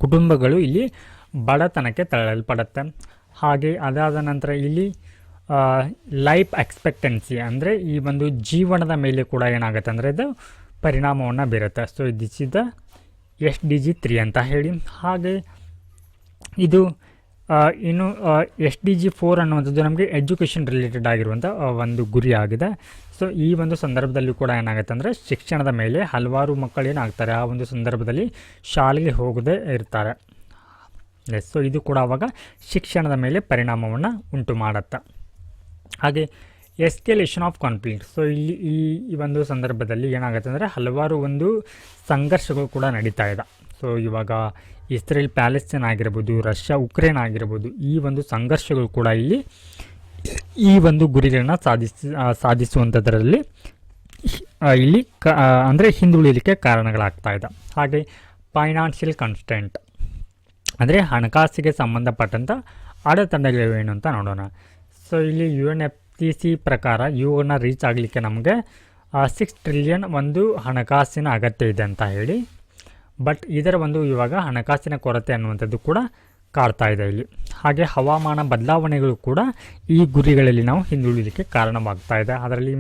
ಕುಟುಂಬಗಳು ಇಲ್ಲಿ ಬಡತನಕ್ಕೆ ತಳ್ಳಲ್ಪಡುತ್ತೆ. ಹಾಗೆ ಅದಾದ ನಂತರ ಇಲ್ಲಿ ಲೈಫ್ ಎಕ್ಸ್ಪೆಕ್ಟೆನ್ಸಿ ಅಂದರೆ ಈ ಒಂದು ಜೀವನದ ಮೇಲೆ ಕೂಡ ಏನಾಗುತ್ತೆ ಅಂದರೆ ಇದು ಪರಿಣಾಮವನ್ನು ಬೀರುತ್ತೆ. So this is the SDG 3 ಅಂತ ಹೇಳಿ. ಹಾಗೆ ಇದು ಇನ್ನು SDG 4 ಅನ್ನುವಂಥದ್ದು ನಮಗೆ ಎಜುಕೇಷನ್ ರಿಲೇಟೆಡ್ ಆಗಿರುವಂಥ ಒಂದು ಗುರಿ ಆಗಿದೆ. ಸೊ ಈ ಒಂದು ಸಂದರ್ಭದಲ್ಲಿ ಕೂಡ ಏನಾಗುತ್ತೆ ಅಂದರೆ ಶಿಕ್ಷಣದ ಮೇಲೆ ಹಲವಾರು ಮಕ್ಕಳು ಏನಾಗ್ತಾರೆ ಆ ಒಂದು ಸಂದರ್ಭದಲ್ಲಿ ಶಾಲೆಗೆ ಹೋಗದೇ ಇರ್ತಾರೆ. ಎಸ್, ಸೊ ಇದು ಕೂಡ ಆವಾಗ ಶಿಕ್ಷಣದ ಮೇಲೆ ಪರಿಣಾಮವನ್ನು ಉಂಟು ಮಾಡುತ್ತೆ. ಹಾಗೆ ಎಸ್ಕಲೇಷನ್ ಆಫ್ ಕಾನ್ಫ್ಲಿಕ್ಟ್. ಸೊ ಇಲ್ಲಿ ಈ ಒಂದು ಸಂದರ್ಭದಲ್ಲಿ ಏನಾಗುತ್ತೆ ಅಂದರೆ ಹಲವಾರು ಒಂದು ಸಂಘರ್ಷಗಳು ಕೂಡ ನಡೀತಾ ಇದೆ. ಸೊ ಇವಾಗ ಇಸ್ರೇಲ್ ಪ್ಯಾಲೆಸ್ತೈನ್ ಆಗಿರ್ಬೋದು, ರಷ್ಯಾ ಉಕ್ರೇನ್ ಆಗಿರ್ಬೋದು, ಈ ಒಂದು ಸಂಘರ್ಷಗಳು ಕೂಡ ಇಲ್ಲಿ ಈ ಒಂದು ಗುರಿಗಳನ್ನ ಸಾಧಿಸುವಂಥದ್ರಲ್ಲಿ ಇಲ್ಲಿ ಅಂದರೆ ಹಿಂದುಳಿಲಿಕ್ಕೆ ಕಾರಣಗಳಾಗ್ತಾ ಇದೆ. ಹಾಗೆ ಫೈನಾನ್ಷಿಯಲ್ ಕನ್ಸ್ಟೆಂಟ್ ಅಂದರೆ ಹಣಕಾಸಿಗೆ ಸಂಬಂಧಪಟ್ಟಂಥ ಅಡೆತಡೆಗಳೇನು ಅಂತ ನೋಡೋಣ. ಸೊ ಇಲ್ಲಿ UNFCCC ಪ್ರಕಾರ ಇವುಗಳನ್ನ ರೀಚ್ ಆಗಲಿಕ್ಕೆ ನಮಗೆ 6 ಟ್ರಿಲಿಯನ್ ಒಂದು ಹಣಕಾಸಿನ ಅಗತ್ಯ ಇದೆ ಅಂತ ಹೇಳಿ. ಬಟ್ ಇದರ ಒಂದು ಇವಾಗ ಹಣಕಾಸಿನ ಕೊರತೆ ಅನ್ನುವಂಥದ್ದು ಕೂಡ ಕಾಡ್ತಾ ಇದೆ ಇಲ್ಲಿ. ಹಾಗೆ ಹವಾಮಾನ ಬದಲಾವಣೆಗಳು ಕೂಡ ಈ ಗುರಿಗಳಲ್ಲಿ ನಾವು ಹಿಂದುಳಿಲಿಕ್ಕೆ ಕಾರಣವಾಗ್ತಾ ಇದೆ. ಅದರಲ್ಲಿ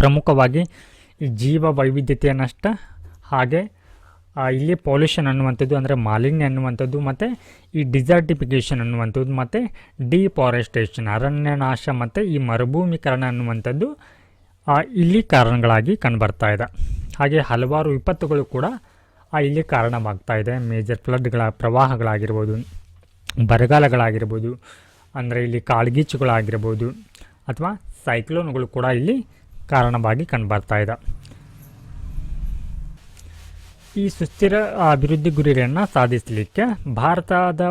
ಪ್ರಮುಖವಾಗಿ ಈ ಜೀವ ವೈವಿಧ್ಯತೆಯ ನಷ್ಟ, ಹಾಗೆ ಇಲ್ಲಿ ಪೊಲ್ಯೂಷನ್ ಅನ್ನುವಂಥದ್ದು ಅಂದರೆ ಮಾಲಿನ್ಯ ಅನ್ನುವಂಥದ್ದು, ಮತ್ತು ಈ ಡಿಸರ್ಟಿಫಿಕೇಷನ್ ಅನ್ನುವಂಥದ್ದು, ಮತ್ತು ಡಿಫಾರೆಸ್ಟೇಷನ್ ಅರಣ್ಯನಾಶ, ಮತ್ತು ಈ ಮರುಭೂಮೀಕರಣ ಅನ್ನುವಂಥದ್ದು ಇಲ್ಲಿ ಕಾರಣಗಳಾಗಿ ಕಂಡುಬರ್ತಾ ಇದೆ. ಹಾಗೆ ಹಲವಾರು ವಿಪತ್ತುಗಳು ಕೂಡ ಇಲ್ಲಿ ಕಾರಣವಾಗ್ತಾ ಇದೆ. ಮೇಜರ್ ಫ್ಲಡ್ಗಳ ಪ್ರವಾಹಗಳಾಗಿರ್ಬೋದು, ಬರಗಾಲಗಳಾಗಿರ್ಬೋದು, ಅಂದರೆ ಇಲ್ಲಿ ಕಾಳ್ಗೀಚುಗಳಾಗಿರ್ಬೋದು, ಅಥವಾ ಸೈಕ್ಲೋನ್ಗಳು ಕೂಡ ಇಲ್ಲಿ ಕಾರಣವಾಗಿ ಕಂಡುಬರ್ತಾ ಇದೆ. ಈ ಸುಸ್ಥಿರ ಅಭಿವೃದ್ಧಿ ಗುರಿಗಳನ್ನು ಸಾಧಿಸಲಿಕ್ಕೆ ಭಾರತದ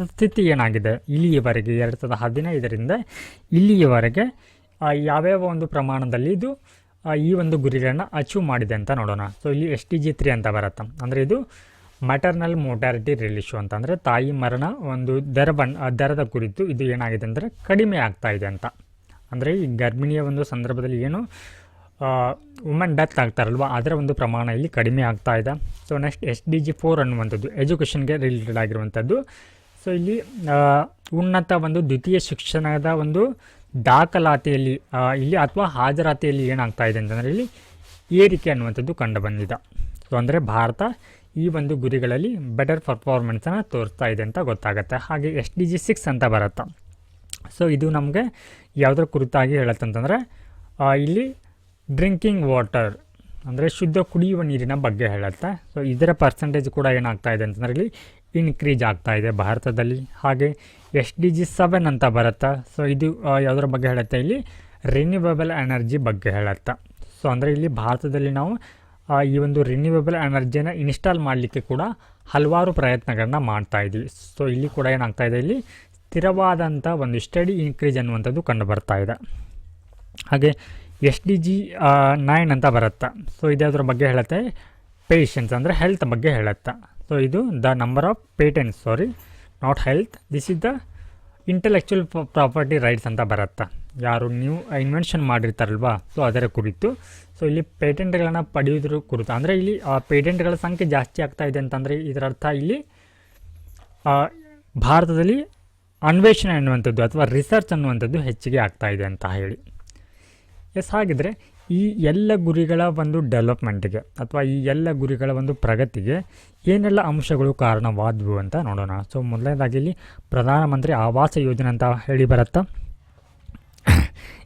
ಸ್ಥಿತಿ ಏನಾಗಿದೆ ಇಲ್ಲಿಯವರೆಗೆ 2015ರಿಂದ ಇಲ್ಲಿಯವರೆಗೆ ಯಾವ್ಯಾವ ಒಂದು ಪ್ರಮಾಣದಲ್ಲಿ ಇದು ಈ ಒಂದು ಗುರಿಗಳನ್ನು ಅಚೀವ್ ಮಾಡಿದೆ ಅಂತ ನೋಡೋಣ. ಸೊ ಇಲ್ಲಿ SDG 3 ಅಂತ ಬರುತ್ತೆ. ಅಂದರೆ ಇದು ಮ್ಯಾಟರ್ನಲ್ ಮೋರ್ಟಾಲಿಟಿ ರೇಷಿಯೋ ಅಂತ, ಅಂದರೆ ತಾಯಿ ಮರಣ ಒಂದು ದರದ ಕುರಿತು ಇದು ಏನಾಗಿದೆ ಅಂದರೆ ಕಡಿಮೆ ಆಗ್ತಾ ಇದೆ ಅಂತ. ಅಂದರೆ ಈ ಗರ್ಭಿಣಿಯ ಒಂದು ಸಂದರ್ಭದಲ್ಲಿ ಏನು ವುಮನ್ ಡೆತ್ ಆಗ್ತಾರಲ್ವ ಅದರ ಒಂದು ಪ್ರಮಾಣ ಇಲ್ಲಿ ಕಡಿಮೆ ಆಗ್ತಾ ಇದೆ. ಸೊ ನೆಕ್ಸ್ಟ್ SDG 4 ಅನ್ನುವಂಥದ್ದು ಎಜುಕೇಷನ್ಗೆ ರಿಲೇಟೆಡ್ ಆಗಿರುವಂಥದ್ದು. ಸೊ ಇಲ್ಲಿ ಉನ್ನತ ಒಂದು ದ್ವಿತೀಯ ಶಿಕ್ಷಣದ ಒಂದು ದಾಖಲಾತಿಯಲ್ಲಿ ಇಲ್ಲಿ ಅಥವಾ ಹಾಜರಾತಿಯಲ್ಲಿ ಏನಾಗ್ತಾ ಇದೆ ಅಂತಂದರೆ ಇಲ್ಲಿ ಏರಿಕೆ ಅನ್ನುವಂಥದ್ದು ಕಂಡು ಬಂದಿದೆ. ಸೊ ಅಂದರೆ ಭಾರತ ಈ ಒಂದು ಗುರಿಗಳಲ್ಲಿ ಬೆಟರ್ ಪರ್ಫಾರ್ಮೆನ್ಸನ್ನು ತೋರಿಸ್ತಾ ಇದೆ ಅಂತ ಗೊತ್ತಾಗುತ್ತೆ. ಹಾಗೆ SDG 6 ಅಂತ ಬರುತ್ತೆ. ಸೊ ಇದು ನಮಗೆ ಯಾವುದರ ಕುರಿತಾಗಿ ಹೇಳುತ್ತಂತಂದರೆ ಇಲ್ಲಿ ಡ್ರಿಂಕಿಂಗ್ ವಾಟರ್ ಅಂದರೆ ಶುದ್ಧ ಕುಡಿಯುವ ನೀರಿನ ಬಗ್ಗೆ ಹೇಳುತ್ತೆ. ಸೊ ಇದರ ಪರ್ಸೆಂಟೇಜ್ ಕೂಡ ಏನಾಗ್ತಾ ಇದೆ ಅಂತಂದರೆ ಇಲ್ಲಿ ಇನ್ಕ್ರೀಸ್ ಆಗ್ತಾ ಇದೆ ಭಾರತದಲ್ಲಿ. ಹಾಗೆ SDG 7 ಅಂತ ಬರುತ್ತೆ. ಸೊ ಇದು ಯಾವುದರ ಬಗ್ಗೆ ಹೇಳುತ್ತೆ, ಇಲ್ಲಿ ರಿನ್ಯೂವೇಬಲ್ ಎನರ್ಜಿ ಬಗ್ಗೆ ಹೇಳುತ್ತೆ. ಸೊ ಅಂದರೆ ಇಲ್ಲಿ ಭಾರತದಲ್ಲಿ ನಾವು ಈ ಒಂದು ರಿನ್ಯೂವೇಬಲ್ ಎನರ್ಜಿನ ಇನ್ಸ್ಟಾಲ್ ಮಾಡಲಿಕ್ಕೆ ಕೂಡ ಹಲವಾರು ಪ್ರಯತ್ನಗಳನ್ನ ಮಾಡ್ತಾ ಇದ್ವಿ. ಸೊ ಇಲ್ಲಿ ಕೂಡ ಏನಾಗ್ತಾ ಇದೆ, ಇಲ್ಲಿ ಸ್ಥಿರವಾದಂಥ ಒಂದು ಸ್ಟಡಿ ಇನ್ಕ್ರೀಸ್ ಅನ್ನುವಂಥದ್ದು ಕಂಡು ಬರ್ತಾ ಇದೆ. ಹಾಗೆ SDG 9 ಅಂತ ಬರುತ್ತೆ. ಸೊ ಇದ್ಯಾವುದ್ರ ಬಗ್ಗೆ ಹೇಳುತ್ತೆ, ಪೇಷನ್ಸ್ ಅಂದರೆ ಹೆಲ್ತ್ ಬಗ್ಗೆ ಹೇಳುತ್ತೆ. ಸೊ ಇದು the number of patents, not health, this is the intellectual property rights ಅಂತ ಬರುತ್ತೆ. ಯಾರು ನೀವು ಇನ್ವೆನ್ಷನ್ ಮಾಡಿರ್ತಾರಲ್ವಾ, ಸೊ ಅದರ ಕುರಿತು. ಸೊ ಇಲ್ಲಿ ಪೇಟೆಂಟ್ಗಳನ್ನು ಪಡೆಯೋದ್ರ ಕುರಿತು, ಅಂದರೆ ಇಲ್ಲಿ ಪೇಟೆಂಟ್ಗಳ ಸಂಖ್ಯೆ ಜಾಸ್ತಿ ಆಗ್ತಾ ಇದೆ ಅಂತಂದರೆ ಇದರ ಅರ್ಥ ಇಲ್ಲಿ ಭಾರತದಲ್ಲಿ ಅನ್ವೇಷಣೆ ಅನ್ನುವಂಥದ್ದು ಅಥವಾ ರಿಸರ್ಚ್ ಅನ್ನುವಂಥದ್ದು ಹೆಚ್ಚಿಗೆ ಆಗ್ತಾ ಇದೆ ಅಂತ ಹೇಳಿ. ಎಸ್, ಹಾಗಿದ್ರೆ ಈ ಎಲ್ಲ ಗುರಿಗಳ ಒಂದು ಡೆವಲಪ್ಮೆಂಟ್ಗೆ ಅಥವಾ ಈ ಎಲ್ಲ ಗುರಿಗಳ ಒಂದು ಪ್ರಗತಿಗೆ ಏನೆಲ್ಲ ಅಂಶಗಳು ಕಾರಣವಾದವು ಅಂತ ನೋಡೋಣ. ಸೊ ಮೊದಲನೇದಾಗಿ ಇಲ್ಲಿ ಪ್ರಧಾನಮಂತ್ರಿ ಆವಾಸ ಯೋಜನೆ ಅಂತ ಹೇಳಿ ಬರುತ್ತಾ.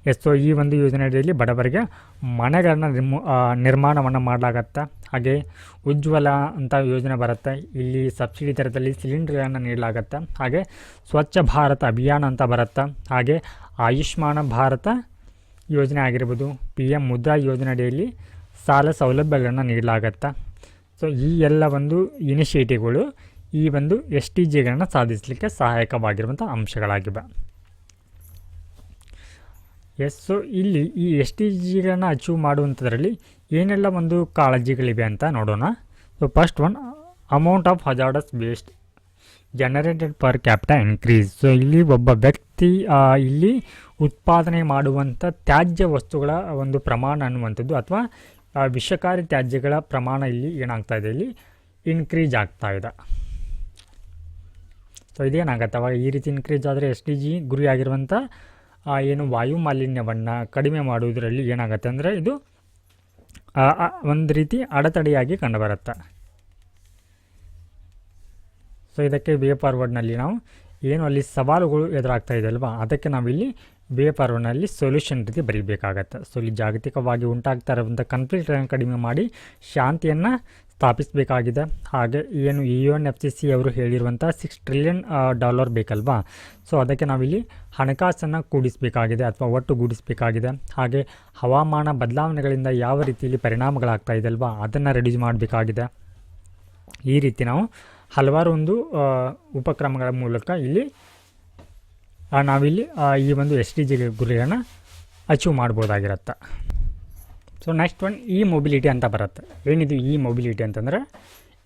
ಎಸ್, ಸೊ ಈ ಒಂದು ಯೋಜನೆಯಲ್ಲಿ ಬಡವರಿಗೆ ಮನೆಗಳನ್ನು ನಿರ್ಮಾಣವನ್ನು ಮಾಡಲಾಗತ್ತೆ. ಹಾಗೆ ಉಜ್ವಲ ಅಂತ ಯೋಜನೆ ಬರುತ್ತೆ, ಇಲ್ಲಿ ಸಬ್ಸಿಡಿ ದರದಲ್ಲಿ ಸಿಲಿಂಡರ್ಗಳನ್ನು ನೀಡಲಾಗತ್ತೆ. ಹಾಗೆ ಸ್ವಚ್ಛ ಭಾರತ ಅಭಿಯಾನ ಅಂತ ಬರುತ್ತೆ. ಹಾಗೆ ಆಯುಷ್ಮಾನ ಭಾರತ ಯೋಜನೆ ಆಗಿರ್ಬೋದು, PM ಮುದ್ರಾ ಯೋಜನೆ ಅಡಿಯಲ್ಲಿ ಸಾಲ ಸೌಲಭ್ಯಗಳನ್ನು ನೀಡಲಾಗತ್ತೆ. ಸೊ ಈ ಎಲ್ಲ ಒಂದು ಇನಿಷಿಯೇಟಿವ್ಗಳು ಈ ಒಂದು SDGಗಳನ್ನು ಸಾಧಿಸಲಿಕ್ಕೆ ಸಹಾಯಕವಾಗಿರುವಂಥ ಅಂಶಗಳಾಗಿವೆ. ಎಸ್, ಸೊ ಇಲ್ಲಿ ಈ SDGಗಳನ್ನು ಅಚೀವ್ ಮಾಡುವಂಥದ್ರಲ್ಲಿ ಏನೆಲ್ಲ ಒಂದು ಕಾಳಜಿಗಳಿವೆ ಅಂತ ನೋಡೋಣ. So first one, amount of hazardous waste generated per capital increase. So ಇಲ್ಲಿ ಒಬ್ಬ ವ್ಯಕ್ತಿ ಇಲ್ಲಿ ಉತ್ಪಾದನೆ ಮಾಡುವಂಥ ತ್ಯಾಜ್ಯ ವಸ್ತುಗಳ ಒಂದು ಪ್ರಮಾಣ ಅನ್ನುವಂಥದ್ದು ಅಥವಾ ವಿಷಕಾರಿ ತ್ಯಾಜ್ಯಗಳ ಪ್ರಮಾಣ ಇಲ್ಲಿ ಏನಾಗ್ತಾ ಇದೆ, ಇಲ್ಲಿ ಇನ್ಕ್ರೀಸ್ ಆಗ್ತಾ ಇದೆ. ಸೊ ಇದೇನಾಗತ್ತೆ, ಅವಾಗ ಈ ರೀತಿ ಇನ್ಕ್ರೀಸ್ ಆದರೆ SDG ಗುರಿಯಾಗಿರುವಂಥ ಏನು ವಾಯು ಮಾಲಿನ್ಯವನ್ನು ಕಡಿಮೆ ಮಾಡುವುದರಲ್ಲಿ ಏನಾಗುತ್ತೆ ಅಂದರೆ ಇದು ಒಂದು ರೀತಿ ಅಡೆತಡೆಯಾಗಿ ಕಂಡುಬರುತ್ತೆ. ಸೊ ಇದಕ್ಕೆ ವೇ ಫಾರ್ವರ್ಡ್ನಲ್ಲಿ ನಾವು ಏನು ಅಲ್ಲಿ ಸವಾಲುಗಳು ಎದುರಾಗ್ತಾ ಇದೆ ಅಲ್ವಾ, ಅದಕ್ಕೆ ನಾವಿಲ್ಲಿ ವೇ ಫಾರ್ವರ್ಡ್ನಲ್ಲಿ ಸೊಲ್ಯೂಷನ್ ರೀತಿ ಬರೀಬೇಕಾಗತ್ತೆ. ಸೊ ಇಲ್ಲಿ ಜಾಗತಿಕವಾಗಿ ಉಂಟಾಗ್ತಾ ಇರುವಂಥ ಕಾನ್ಫ್ಲಿಕ್ಟನ್ನು ಕಡಿಮೆ ಮಾಡಿ ಶಾಂತಿಯನ್ನು ಸ್ಥಾಪಿಸಬೇಕಾಗಿದೆ. ಹಾಗೆ ಏನು UNFCCC ಅವರು ಹೇಳಿರುವಂಥ $6 ಟ್ರಿಲಿಯನ್ ಬೇಕಲ್ವಾ, ಸೊ ಅದಕ್ಕೆ ನಾವಿಲ್ಲಿ ಹಣಕಾಸನ್ನು ಕೂಡಿಸಬೇಕಾಗಿದೆ ಅಥವಾ ಒಟ್ಟುಗೂಡಿಸಬೇಕಾಗಿದೆ. ಹಾಗೆ ಹವಾಮಾನ ಬದಲಾವಣೆಗಳಿಂದ ಯಾವ ರೀತಿಯಲ್ಲಿ ಪರಿಣಾಮಗಳಾಗ್ತಾ ಇದೆ ಅಲ್ವಾ, ಅದನ್ನು ರೆಡ್ಯೂಸ್ ಮಾಡಬೇಕಾಗಿದೆ. ಈ ರೀತಿ ನಾವು ಹಲವಾರು ಒಂದು ಉಪಕ್ರಮಗಳ ಮೂಲಕ ಇಲ್ಲಿ ನಾವಿಲ್ಲಿ ಈ ಒಂದು SDG ಗುರಿಯನ್ನು ಅಚೀವ್ ಮಾಡ್ಬೋದಾಗಿರುತ್ತೆ. ಸೊ ನೆಕ್ಸ್ಟ್ ಒನ್ ಮೊಬಿಲಿಟಿ ಅಂತ ಬರುತ್ತೆ. ಏನಿದು ಮೊಬಿಲಿಟಿ ಅಂತಂದರೆ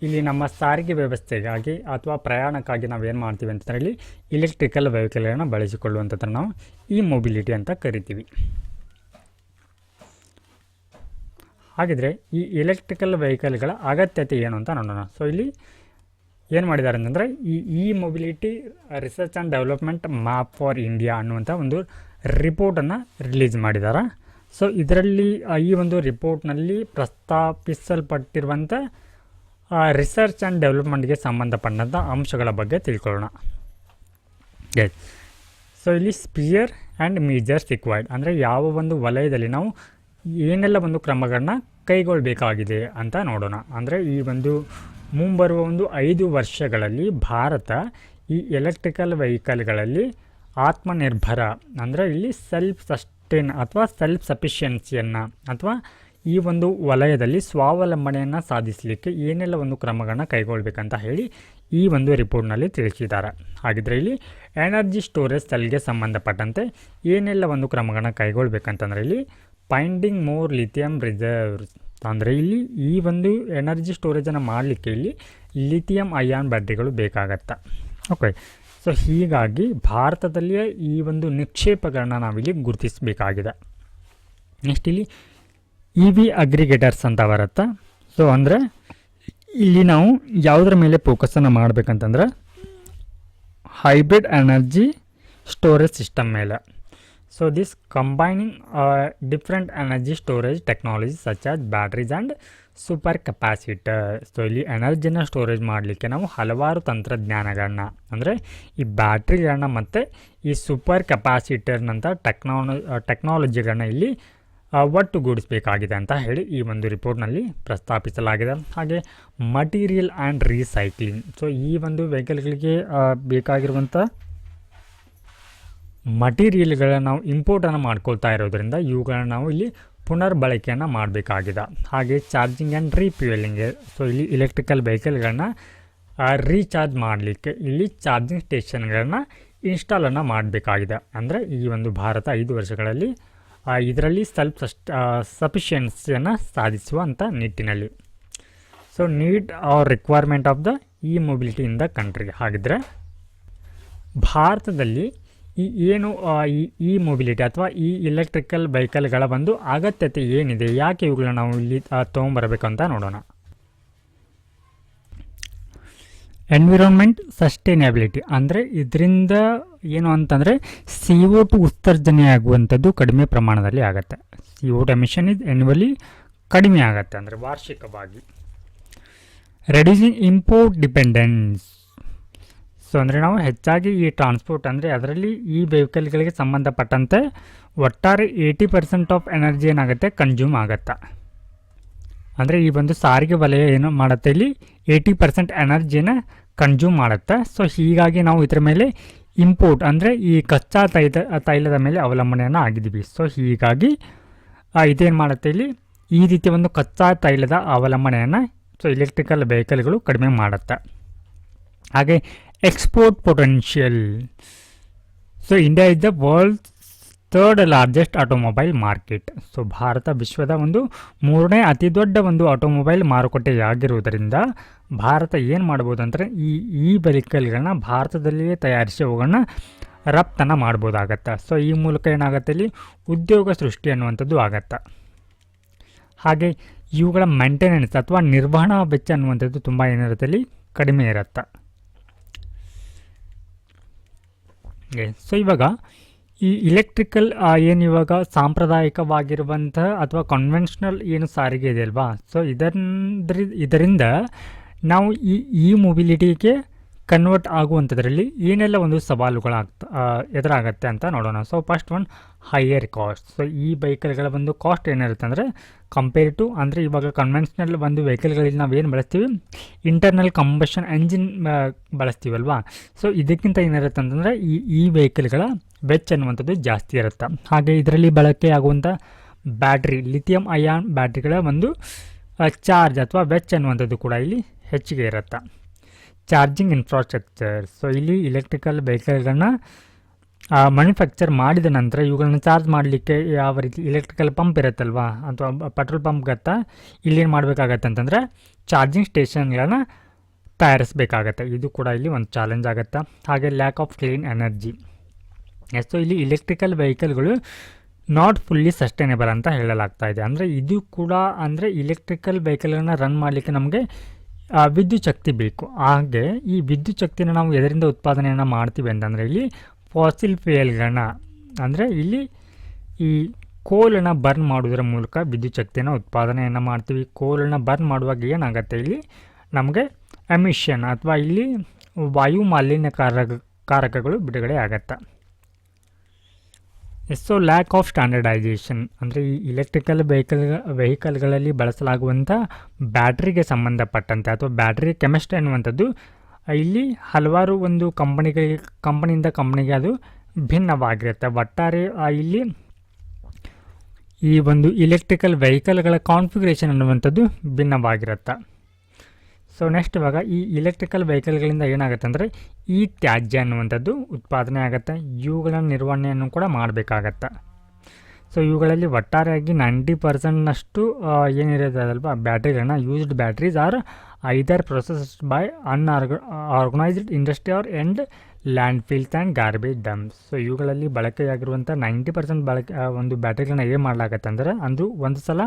ಇಲ್ಲಿ ನಮ್ಮ ಸಾರಿಗೆ ವ್ಯವಸ್ಥೆಗಾಗಿ ಅಥವಾ ಪ್ರಯಾಣಕ್ಕಾಗಿ ನಾವು ಏನು ಮಾಡ್ತೀವಿ ಅಂತಂದರೆ ಇಲ್ಲಿ ಇಲೆಕ್ಟ್ರಿಕಲ್ ವೆಹಿಕಲ್ಗಳನ್ನು ಬಳಸಿಕೊಳ್ಳುವಂಥದ್ದನ್ನು ನಾವು ಮೊಬಿಲಿಟಿ ಅಂತ ಕರಿತೀವಿ. ಹಾಗಿದ್ರೆ ಈ ಎಲೆಕ್ಟ್ರಿಕಲ್ ವೆಹಿಕಲ್ಗಳ ಅಗತ್ಯತೆ ಏನು ಅಂತ ನೋಡೋಣ. ಸೊ ಇಲ್ಲಿ ಏನು ಮಾಡಿದ್ದಾರೆ ಅಂತಂದರೆ ಈ mobility research and development map for India ಅನ್ನುವಂಥ ಒಂದು ರಿಪೋರ್ಟನ್ನು ರಿಲೀಸ್ ಮಾಡಿದ್ದಾರೆ. ಸೊ ಇದರಲ್ಲಿ ಈ ಒಂದು ರಿಪೋರ್ಟ್ನಲ್ಲಿ ಪ್ರಸ್ತಾಪಿಸಲ್ಪಟ್ಟಿರುವಂಥ ರಿಸರ್ಚ್ ಆ್ಯಂಡ್ ಡೆವಲಪ್ಮೆಂಟ್ಗೆ ಸಂಬಂಧಪಟ್ಟಂಥ ಅಂಶಗಳ ಬಗ್ಗೆ ತಿಳ್ಕೊಳ್ಳೋಣ. ಎಸ್, ಸೊ ಇಲ್ಲಿ ಸ್ಪಿಯರ್ ಆ್ಯಂಡ್ ಮೇಜರ್ಸ್ ರಿಕ್ವೈರ್ಡ್ ಅಂದರೆ ಯಾವ ಒಂದು ವಲಯದಲ್ಲಿ ನಾವು ಏನೆಲ್ಲ ಒಂದು ಕ್ರಮಗಳನ್ನ ಕೈಗೊಳ್ಳಬೇಕಾಗಿದೆ ಅಂತ ನೋಡೋಣ. ಅಂದರೆ ಈ ಒಂದು ಮುಂಬರುವ ಒಂದು 5 ವರ್ಷಗಳಲ್ಲಿ ಭಾರತ ಈ ಎಲೆಕ್ಟ್ರಿಕಲ್ ವೆಹಿಕಲ್ಗಳಲ್ಲಿ ಆತ್ಮನಿರ್ಭರ ಅಂದರೆ ಇಲ್ಲಿ ಸೆಲ್ಫ್ ಸಸ್ಟೈನ್ ಅಥವಾ ಸೆಲ್ಫ್ ಸಫಿಷಿಯನ್ಸಿಯನ್ನು ಅಥವಾ ಈ ಒಂದು ವಲಯದಲ್ಲಿ ಸ್ವಾವಲಂಬನೆಯನ್ನು ಸಾಧಿಸಲಿಕ್ಕೆ ಏನೆಲ್ಲ ಒಂದು ಕ್ರಮಗಳನ್ನ ಕೈಗೊಳ್ಳಬೇಕಂತ ಹೇಳಿ ಈ ಒಂದು ರಿಪೋರ್ಟ್ನಲ್ಲಿ ತಿಳಿಸಿದ್ದಾರೆ. ಹಾಗಿದ್ರೆ ಇಲ್ಲಿ ಎನರ್ಜಿ ಸ್ಟೋರೇಜ್ ಸೆಲ್ಗೆ ಸಂಬಂಧಪಟ್ಟಂತೆ ಏನೆಲ್ಲ ಒಂದು ಕ್ರಮಗಳನ್ನ ಕೈಗೊಳ್ಳಬೇಕಂತಂದರೆ ಇಲ್ಲಿ ಫೈಂಡಿಂಗ್ ಮೋರ್ ಲಿಥಿಯಂ ರಿಸರ್ವ್ಸ್ ಅಂದರೆ ಇಲ್ಲಿ ಈ ಒಂದು ಎನರ್ಜಿ ಸ್ಟೋರೇಜನ್ನು ಮಾಡಲಿಕ್ಕೆ ಇಲ್ಲಿ ಲಿಥಿಯಂ ಅಯಾನ್ ಬ್ಯಾಟ್ರಿಗಳು ಬೇಕಾಗತ್ತೆ. ಓಕೆ, ಸೊ ಹೀಗಾಗಿ ಭಾರತದಲ್ಲಿಯೇ ಈ ಒಂದು ನಿಕ್ಷೇಪಗಳನ್ನ ನಾವಿಲ್ಲಿ ಗುರುತಿಸಬೇಕಾಗಿದೆ. ನೆಕ್ಸ್ಟ್ ಇಲ್ಲಿ EV ಅಗ್ರಿಗೇಟರ್ಸ್ ಅಂತ ಬರುತ್ತೆ. ಸೊ ಅಂದರೆ ಇಲ್ಲಿ ನಾವು ಯಾವುದರ ಮೇಲೆ ಫೋಕಸನ್ನು ಮಾಡಬೇಕಂತಂದ್ರೆ ಹೈಬ್ರಿಡ್ ಎನರ್ಜಿ ಸ್ಟೋರೇಜ್ ಸಿಸ್ಟಮ್ ಮೇಲೆ. So this combining different energy storage technology such as batteries and super capacitor. So ಇಲ್ಲಿ ಎನರ್ಜಿನ ಸ್ಟೋರೇಜ್ ಮಾಡಲಿಕ್ಕೆ ನಾವು ಹಲವಾರು ತಂತ್ರಜ್ಞಾನಗಳನ್ನ ಅಂದರೆ ಈ ಬ್ಯಾಟ್ರಿಗಳನ್ನ ಮತ್ತು ಈ ಸೂಪರ್ ಕೆಪಾಸಿಟರ್ನಂಥ ಟೆಕ್ನಾಲಜಿಗಳನ್ನ ಇಲ್ಲಿ ಒಟ್ಟುಗೂಡಿಸಬೇಕಾಗಿದೆ ಅಂತ ಹೇಳಿ ಈ ಒಂದು ರಿಪೋರ್ಟ್ನಲ್ಲಿ ಪ್ರಸ್ತಾಪಿಸಲಾಗಿದೆ. ಹಾಗೆ ಮಟೀರಿಯಲ್ ಆ್ಯಂಡ್ ರೀಸೈಕ್ಲಿಂಗ್. ಸೊ ಈ ಒಂದು ವೆಹಿಕಲ್ಗಳಿಗೆ ಬೇಕಾಗಿರುವಂಥ ಮಟೀರಿಯಲ್ಗಳನ್ನ ನಾವು ಇಂಪೋರ್ಟನ್ನು ಮಾಡ್ಕೊಳ್ತಾ ಇರೋದ್ರಿಂದ ಇವುಗಳನ್ನ ನಾವು ಇಲ್ಲಿ ಪುನರ್ಬಳಕೆಯನ್ನು ಮಾಡಬೇಕಾಗಿದೆ. ಹಾಗೆ ಚಾರ್ಜಿಂಗ್ ಆ್ಯಂಡ್ ರೀಫ್ಯೂಯಲಿಂಗ್. ಸೊ ಇಲ್ಲಿ ಇಲೆಕ್ಟ್ರಿಕಲ್ ವೆಹಿಕಲ್ಗಳನ್ನ ರೀಚಾರ್ಜ್ ಮಾಡಲಿಕ್ಕೆ ಇಲ್ಲಿ ಚಾರ್ಜಿಂಗ್ ಸ್ಟೇಷನ್ಗಳನ್ನ ಇನ್ಸ್ಟಾಲನ್ನು ಮಾಡಬೇಕಾಗಿದೆ. ಅಂದರೆ ಈ ಒಂದು ಭಾರತ 5 ವರ್ಷಗಳಲ್ಲಿ ಇದರಲ್ಲಿ ಸಫಿಷಿಯನ್ಸಿಯನ್ನು ಸಾಧಿಸುವಂಥ ನಿಟ್ಟಿನಲ್ಲಿ. So need or requirement of the mobility in the country. ಹಾಗಿದ್ರೆ ಭಾರತದಲ್ಲಿ ಏನು ಮೊಬಿಲಿಟಿ ಅಥವಾ ಎಲೆಕ್ಟ್ರಿಕಲ್ ವೆಹಿಕಲ್ಗಳ ಒಂದು ಅಗತ್ಯತೆ ಏನಿದೆ, ಯಾಕೆ ಇವುಗಳನ್ನ ನಾವು ಇಲ್ಲಿ ತೊಗೊಂಬರಬೇಕಂತ ನೋಡೋಣ. ಎನ್ವಿರಾನ್ಮೆಂಟ್ ಸಸ್ಟೈನಬಿಲಿಟಿ ಅಂದರೆ ಇದರಿಂದ ಏನು ಅಂತಂದರೆ CO2 ಉತ್ಸರ್ಜನೆ ಆಗುವಂಥದ್ದು ಕಡಿಮೆ ಪ್ರಮಾಣದಲ್ಲಿ ಆಗುತ್ತೆ. CO2 ಎಮಿಷನ್ ಇಸ್ ಎನ್ಯುವಲಿ ಕಡಿಮೆ ಆಗುತ್ತೆ ಅಂದರೆ ವಾರ್ಷಿಕವಾಗಿ. Reducing import dependence. ಸೊ ಅಂದರೆ ನಾವು ಹೆಚ್ಚಾಗಿ ಈ ಟ್ರಾನ್ಸ್ಪೋರ್ಟ್ ಅಂದರೆ ಅದರಲ್ಲಿ ಈ ವೆಹಿಕಲ್ಗಳಿಗೆ ಸಂಬಂಧಪಟ್ಟಂತೆ ಒಟ್ಟಾರೆ 80% ಆಫ್ ಎನರ್ಜಿ ಏನಾಗುತ್ತೆ ಕನ್ಸ್ಯೂಮ್ ಆಗುತ್ತೆ. ಅಂದರೆ ಈ ಒಂದು ಸಾರಿಗೆ ವಲಯ ಏನು ಮಾಡುತ್ತೆ ಇಲ್ಲಿ 80% ಎನರ್ಜಿನ ಕನ್ಸ್ಯೂಮ್ ಮಾಡುತ್ತೆ. ಸೊ ಹೀಗಾಗಿ ನಾವು ಇದರ ಮೇಲೆ ಇಂಪೋರ್ಟ್ ಅಂದರೆ ಈ ಕಚ್ಚಾ ತೈಲದ ಮೇಲೆ ಅವಲಂಬನೆಯನ್ನು ಆಗಿದ್ದೀವಿ. ಸೊ ಹೀಗಾಗಿ ಇದೇನು ಮಾಡುತ್ತೆ ಇಲ್ಲಿ ಈ ರೀತಿ ಒಂದು ಕಚ್ಚಾ ತೈಲದ ಅವಲಂಬನೆಯನ್ನು ಎಲೆಕ್ಟ್ರಿಕಲ್ ವೆಹಿಕಲ್ಗಳು ಕಡಿಮೆ ಮಾಡುತ್ತೆ. ಹಾಗೆ export potential. So India is the world 3rd largest automobile market. So Bharat ವಿಶ್ವದ ಒಂದು 3ನೇ ಅತಿ ದೊಡ್ಡ ಒಂದು ಆಟೋಮೊಬೈಲ್ ಮಾರುಕಟ್ಟೆಯಾಗಿರುವುದರಿಂದ ಭಾರತ ಏನು ಮಾಡ್ಬೋದು ಅಂದರೆ ಈ ವೆಹಿಕಲ್ಗಳನ್ನ ಭಾರತದಲ್ಲಿಯೇ ತಯಾರಿಸಿ ಅವುಗಳನ್ನ ರಫ್ತನ್ನು ಮಾಡ್ಬೋದಾಗತ್ತೆ. ಸೊ ಈ ಮೂಲಕ ಏನಾಗುತ್ತೆ ಇಲ್ಲಿ ಉದ್ಯೋಗ ಸೃಷ್ಟಿ ಅನ್ನುವಂಥದ್ದು ಆಗತ್ತೆ. ಹಾಗೆ ಇವುಗಳ ಮೇಂಟೆನೆನ್ಸ್ ಅಥವಾ ನಿರ್ವಹಣಾ ವೆಚ್ಚ ಅನ್ನುವಂಥದ್ದು ತುಂಬ ಏನಿರುತ್ತೆ ಇಲ್ಲಿ ಕಡಿಮೆ ಇರುತ್ತೆ. ಸೊ ಇವಾಗ ಈ ಇಲೆಕ್ಟ್ರಿಕಲ್ ಏನು ಇವಾಗ ಸಾಂಪ್ರದಾಯಿಕವಾಗಿರುವಂಥ ಅಥವಾ ಕನ್ವೆನ್ಷನಲ್ ಏನು ಸಾರಿಗೆ ಇದೆ ಅಲ್ವಾ, ಸೊ ಇದರಿಂದ ನಾವು ಈ ಮೊಬಿಲಿಟಿಗೆ ಕನ್ವರ್ಟ್ ಆಗುವಂಥದ್ರಲ್ಲಿ ಏನೆಲ್ಲ ಒಂದು ಎದುರಾಗತ್ತೆ ಅಂತ ನೋಡೋಣ. So first one higher cost. So ಈ ವೆಹಿಕಲ್ಗಳ ಒಂದು ಕಾಸ್ಟ್ ಏನಿರುತ್ತೆ ಅಂದರೆ ಕಂಪೇರ್ ಟು ಅಂದರೆ ಇವಾಗ ಕನ್ವೆನ್ಷನಲ್ ಒಂದು ವೆಹಿಕಲ್ಗಳಲ್ಲಿ ನಾವೇನು ಬಳಸ್ತೀವಿ ಇಂಟರ್ನಲ್ ಕಂಬಷನ್ ಎಂಜಿನ್ ಬಳಸ್ತೀವಲ್ವಾ. ಸೊ ಇದಕ್ಕಿಂತ ಏನಿರುತ್ತೆ ಅಂತಂದರೆ ಈ ವೆಹಿಕಲ್ಗಳ ವೆಚ್ಚ ಅನ್ನುವಂಥದ್ದು ಜಾಸ್ತಿ ಇರುತ್ತೆ. ಹಾಗೆ ಇದರಲ್ಲಿ ಬಳಕೆ ಆಗುವಂಥ ಬ್ಯಾಟ್ರಿ ಲಿಥಿಯಂ ಅಯಾನ್ ಬ್ಯಾಟ್ರಿಗಳ ಒಂದು ಚಾರ್ಜ್ ಅಥವಾ ವೆಚ್ಚ ಅನ್ನುವಂಥದ್ದು ಕೂಡ ಇಲ್ಲಿ ಹೆಚ್ಚಿಗೆ ಇರುತ್ತೆ. Charging infrastructure. ಸೊ ಇಲ್ಲಿ ಇಲೆಕ್ಟ್ರಿಕಲ್ ವೆಹಿಕಲ್ಗಳನ್ನ ಮ್ಯಾನುಫ್ಯಾಕ್ಚರ್ ಮಾಡಿದ ನಂತರ ಇವುಗಳನ್ನ ಚಾರ್ಜ್ ಮಾಡಲಿಕ್ಕೆ ಯಾವ ರೀತಿ ಇಲೆಕ್ಟ್ರಿಕಲ್ ಪಂಪ್ ಇರುತ್ತಲ್ವಾ ಅಥವಾ ಪೆಟ್ರೋಲ್ ಪಂಪ್ ಗತ್ತ ಇಲ್ಲೇನು ಮಾಡಬೇಕಾಗತ್ತೆ ಅಂತಂದರೆ ಚಾರ್ಜಿಂಗ್ ಸ್ಟೇಷನ್ಗಳನ್ನ ತಯಾರಿಸಬೇಕಾಗತ್ತೆ. ಇದು ಕೂಡ ಇಲ್ಲಿ ಒಂದು ಚಾಲೆಂಜ್ ಆಗುತ್ತೆ. ಹಾಗೆ lack of clean energy. So ಇಲ್ಲಿ ಇಲೆಕ್ಟ್ರಿಕಲ್ ವೆಹಿಕಲ್ಗಳು ನಾಟ್ ಫುಲ್ಲಿ ಸಸ್ಟೈನೇಬಲ್ ಅಂತ ಹೇಳಲಾಗ್ತಾ ಇದೆ. ಅಂದರೆ ಇದು ಕೂಡ ಅಂದರೆ ಇಲೆಕ್ಟ್ರಿಕಲ್ ವೆಹಿಕಲ್ಗಳನ್ನ ರನ್ ಮಾಡಲಿಕ್ಕೆ ನಮಗೆ ವಿದ್ಯುತ್ ಶಕ್ತಿ ಬೇಕು. ಹಾಗೆ ಈ ವಿದ್ಯುತ್ ಶಕ್ತಿನ ನಾವು ಎದರಿಂದ ಉತ್ಪಾದನೆಯನ್ನು ಮಾಡ್ತೀವಿ ಅಂತಂದರೆ ಇಲ್ಲಿ ಫಾಸಿಲ್ ಫ್ಯೂಯಲ್ಗಳನ್ನ ಅಂದರೆ ಇಲ್ಲಿ ಈ ಕೋಲನ್ನು ಬರ್ನ್ ಮಾಡೋದ್ರ ಮೂಲಕ ವಿದ್ಯುತ್ ಶಕ್ತಿಯನ್ನು ಉತ್ಪಾದನೆಯನ್ನು ಮಾಡ್ತೀವಿ. ಕೋಲನ್ನು ಬರ್ನ್ ಮಾಡುವಾಗ ಏನಾಗುತ್ತೆ ಇಲ್ಲಿ ನಮಗೆ ಎಮಿಷನ್ ಅಥವಾ ಇಲ್ಲಿ ವಾಯು ಮಾಲಿನ್ಯ ಕಾರಕಗಳು ಬಿಡುಗಡೆ ಆಗತ್ತೆ. ಸೊ ಲ್ಯಾಕ್ ಆಫ್ ಸ್ಟ್ಯಾಂಡರ್ಡೈಸೇಷನ್ ಅಂದರೆ ಈ ಇಲೆಕ್ಟ್ರಿಕಲ್ ವೆಹಿಕಲ್ಗಳಲ್ಲಿ ಬಳಸಲಾಗುವಂಥ ಬ್ಯಾಟ್ರಿಗೆ ಸಂಬಂಧಪಟ್ಟಂತೆ ಅಥವಾ ಬ್ಯಾಟ್ರಿ ಕೆಮಿಸ್ಟ್ರಿ ಅನ್ನುವಂಥದ್ದು ಇಲ್ಲಿ ಹಲವಾರು ಒಂದು ಕಂಪನಿಯಿಂದ ಕಂಪನಿಗೆ ಅದು ಭಿನ್ನವಾಗಿರುತ್ತೆ. ಒಟ್ಟಾರೆ ಇಲ್ಲಿ ಈ ಒಂದು ಇಲೆಕ್ಟ್ರಿಕಲ್ ವೆಹಿಕಲ್ಗಳ ಕಾನ್ಫಿಗರೇಷನ್ ಅನ್ನುವಂಥದ್ದು ಭಿನ್ನವಾಗಿರುತ್ತೆ. ಸೊ ನೆಕ್ಸ್ಟ್ ಇವಾಗ ಈ ಇಲೆಕ್ಟ್ರಿಕಲ್ ವೆಹಿಕಲ್ಗಳಿಂದ ಏನಾಗುತ್ತೆ ಅಂದರೆ ಈ ತ್ಯಾಜ್ಯ ಅನ್ನುವಂಥದ್ದು ಉತ್ಪಾದನೆ ಆಗುತ್ತೆ. ಇವುಗಳ ನಿರ್ವಹಣೆಯನ್ನು ಕೂಡ ಮಾಡಬೇಕಾಗತ್ತೆ. ಸೊ ಇವುಗಳಲ್ಲಿ ಒಟ್ಟಾರೆಯಾಗಿ 90% ಏನಿರೋದಲ್ವಾ ಬ್ಯಾಟ್ರಿಗಳನ್ನ used batteries are either processed by organised industry or end land fills and garbage dumps. So ಇವುಗಳಲ್ಲಿ ಬಳಕೆಯಾಗಿರುವಂಥ 90% ಒಂದು ಬ್ಯಾಟ್ರಿಗಳನ್ನ ಏನು ಮಾಡಲಾಗತ್ತೆ ಅಂದರೆ ಅಂದು ಒಂದು ಸಲ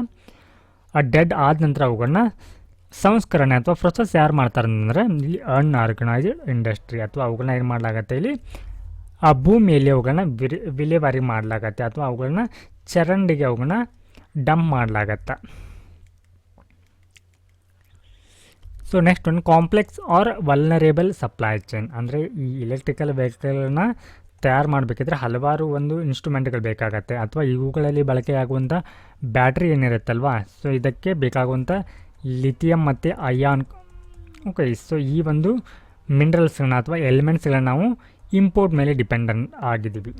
ಡೆಡ್ ಆದ ನಂತರ ಅವುಗಳನ್ನ ಸಂಸ್ಕರಣೆ ಅಥವಾ ಪ್ರೊಸೆಸ್ ಯಾರು ಮಾಡ್ತಾರೆ ಅಂತಂದರೆ ಇಲ್ಲಿ ಅನ್ಆರ್ಗನೈಸ್ಡ್ ಇಂಡಸ್ಟ್ರಿ ಅಥವಾ ಅವುಗಳನ್ನ ಏನು ಮಾಡಲಾಗತ್ತೆ ಇಲ್ಲಿ ಆ ಭೂಮಿಯಲ್ಲಿ ಅವುಗಳನ್ನ ವಿಲೇವಾರಿ ಮಾಡಲಾಗತ್ತೆ ಅಥವಾ ಅವುಗಳನ್ನ ಚರಂಡಿಗೆ ಅವುಗಳನ್ನ ಡಂಪ್ ಮಾಡಲಾಗತ್ತೆ. ಸೊ ನೆಕ್ಸ್ಟ್ ಒಂದು complex R vulnerable supply chain. ಅಂದರೆ ಈ ಇಲೆಕ್ಟ್ರಿಕಲ್ ವೆಹಿಕಲ್ನ ತಯಾರು ಮಾಡಬೇಕಿದ್ರೆ ಹಲವಾರು ಒಂದು ಇನ್ಸ್ಟ್ರೂಮೆಂಟ್ಗಳು ಬೇಕಾಗತ್ತೆ ಅಥವಾ ಇವುಗಳಲ್ಲಿ ಬಳಕೆಯಾಗುವಂಥ ಬ್ಯಾಟ್ರಿ ಏನಿರುತ್ತಲ್ವಾ ಸೊ ಇದಕ್ಕೆ ಬೇಕಾಗುವಂಥ ಲಿಥಿಯಂ ಮತ್ತು ಅಯಾನ್. ಓಕೆ, ಸೊ ಈ ಒಂದು ಮಿನರಲ್ಸ್ಗಳನ್ನ ಅಥವಾ ಎಲಿಮೆಂಟ್ಸ್ಗಳನ್ನ ನಾವು ಇಂಪೋರ್ಟ್ ಮೇಲೆ ಡಿಪೆಂಡೆಂಟ್ ಆಗಿದ್ದೀವಿ.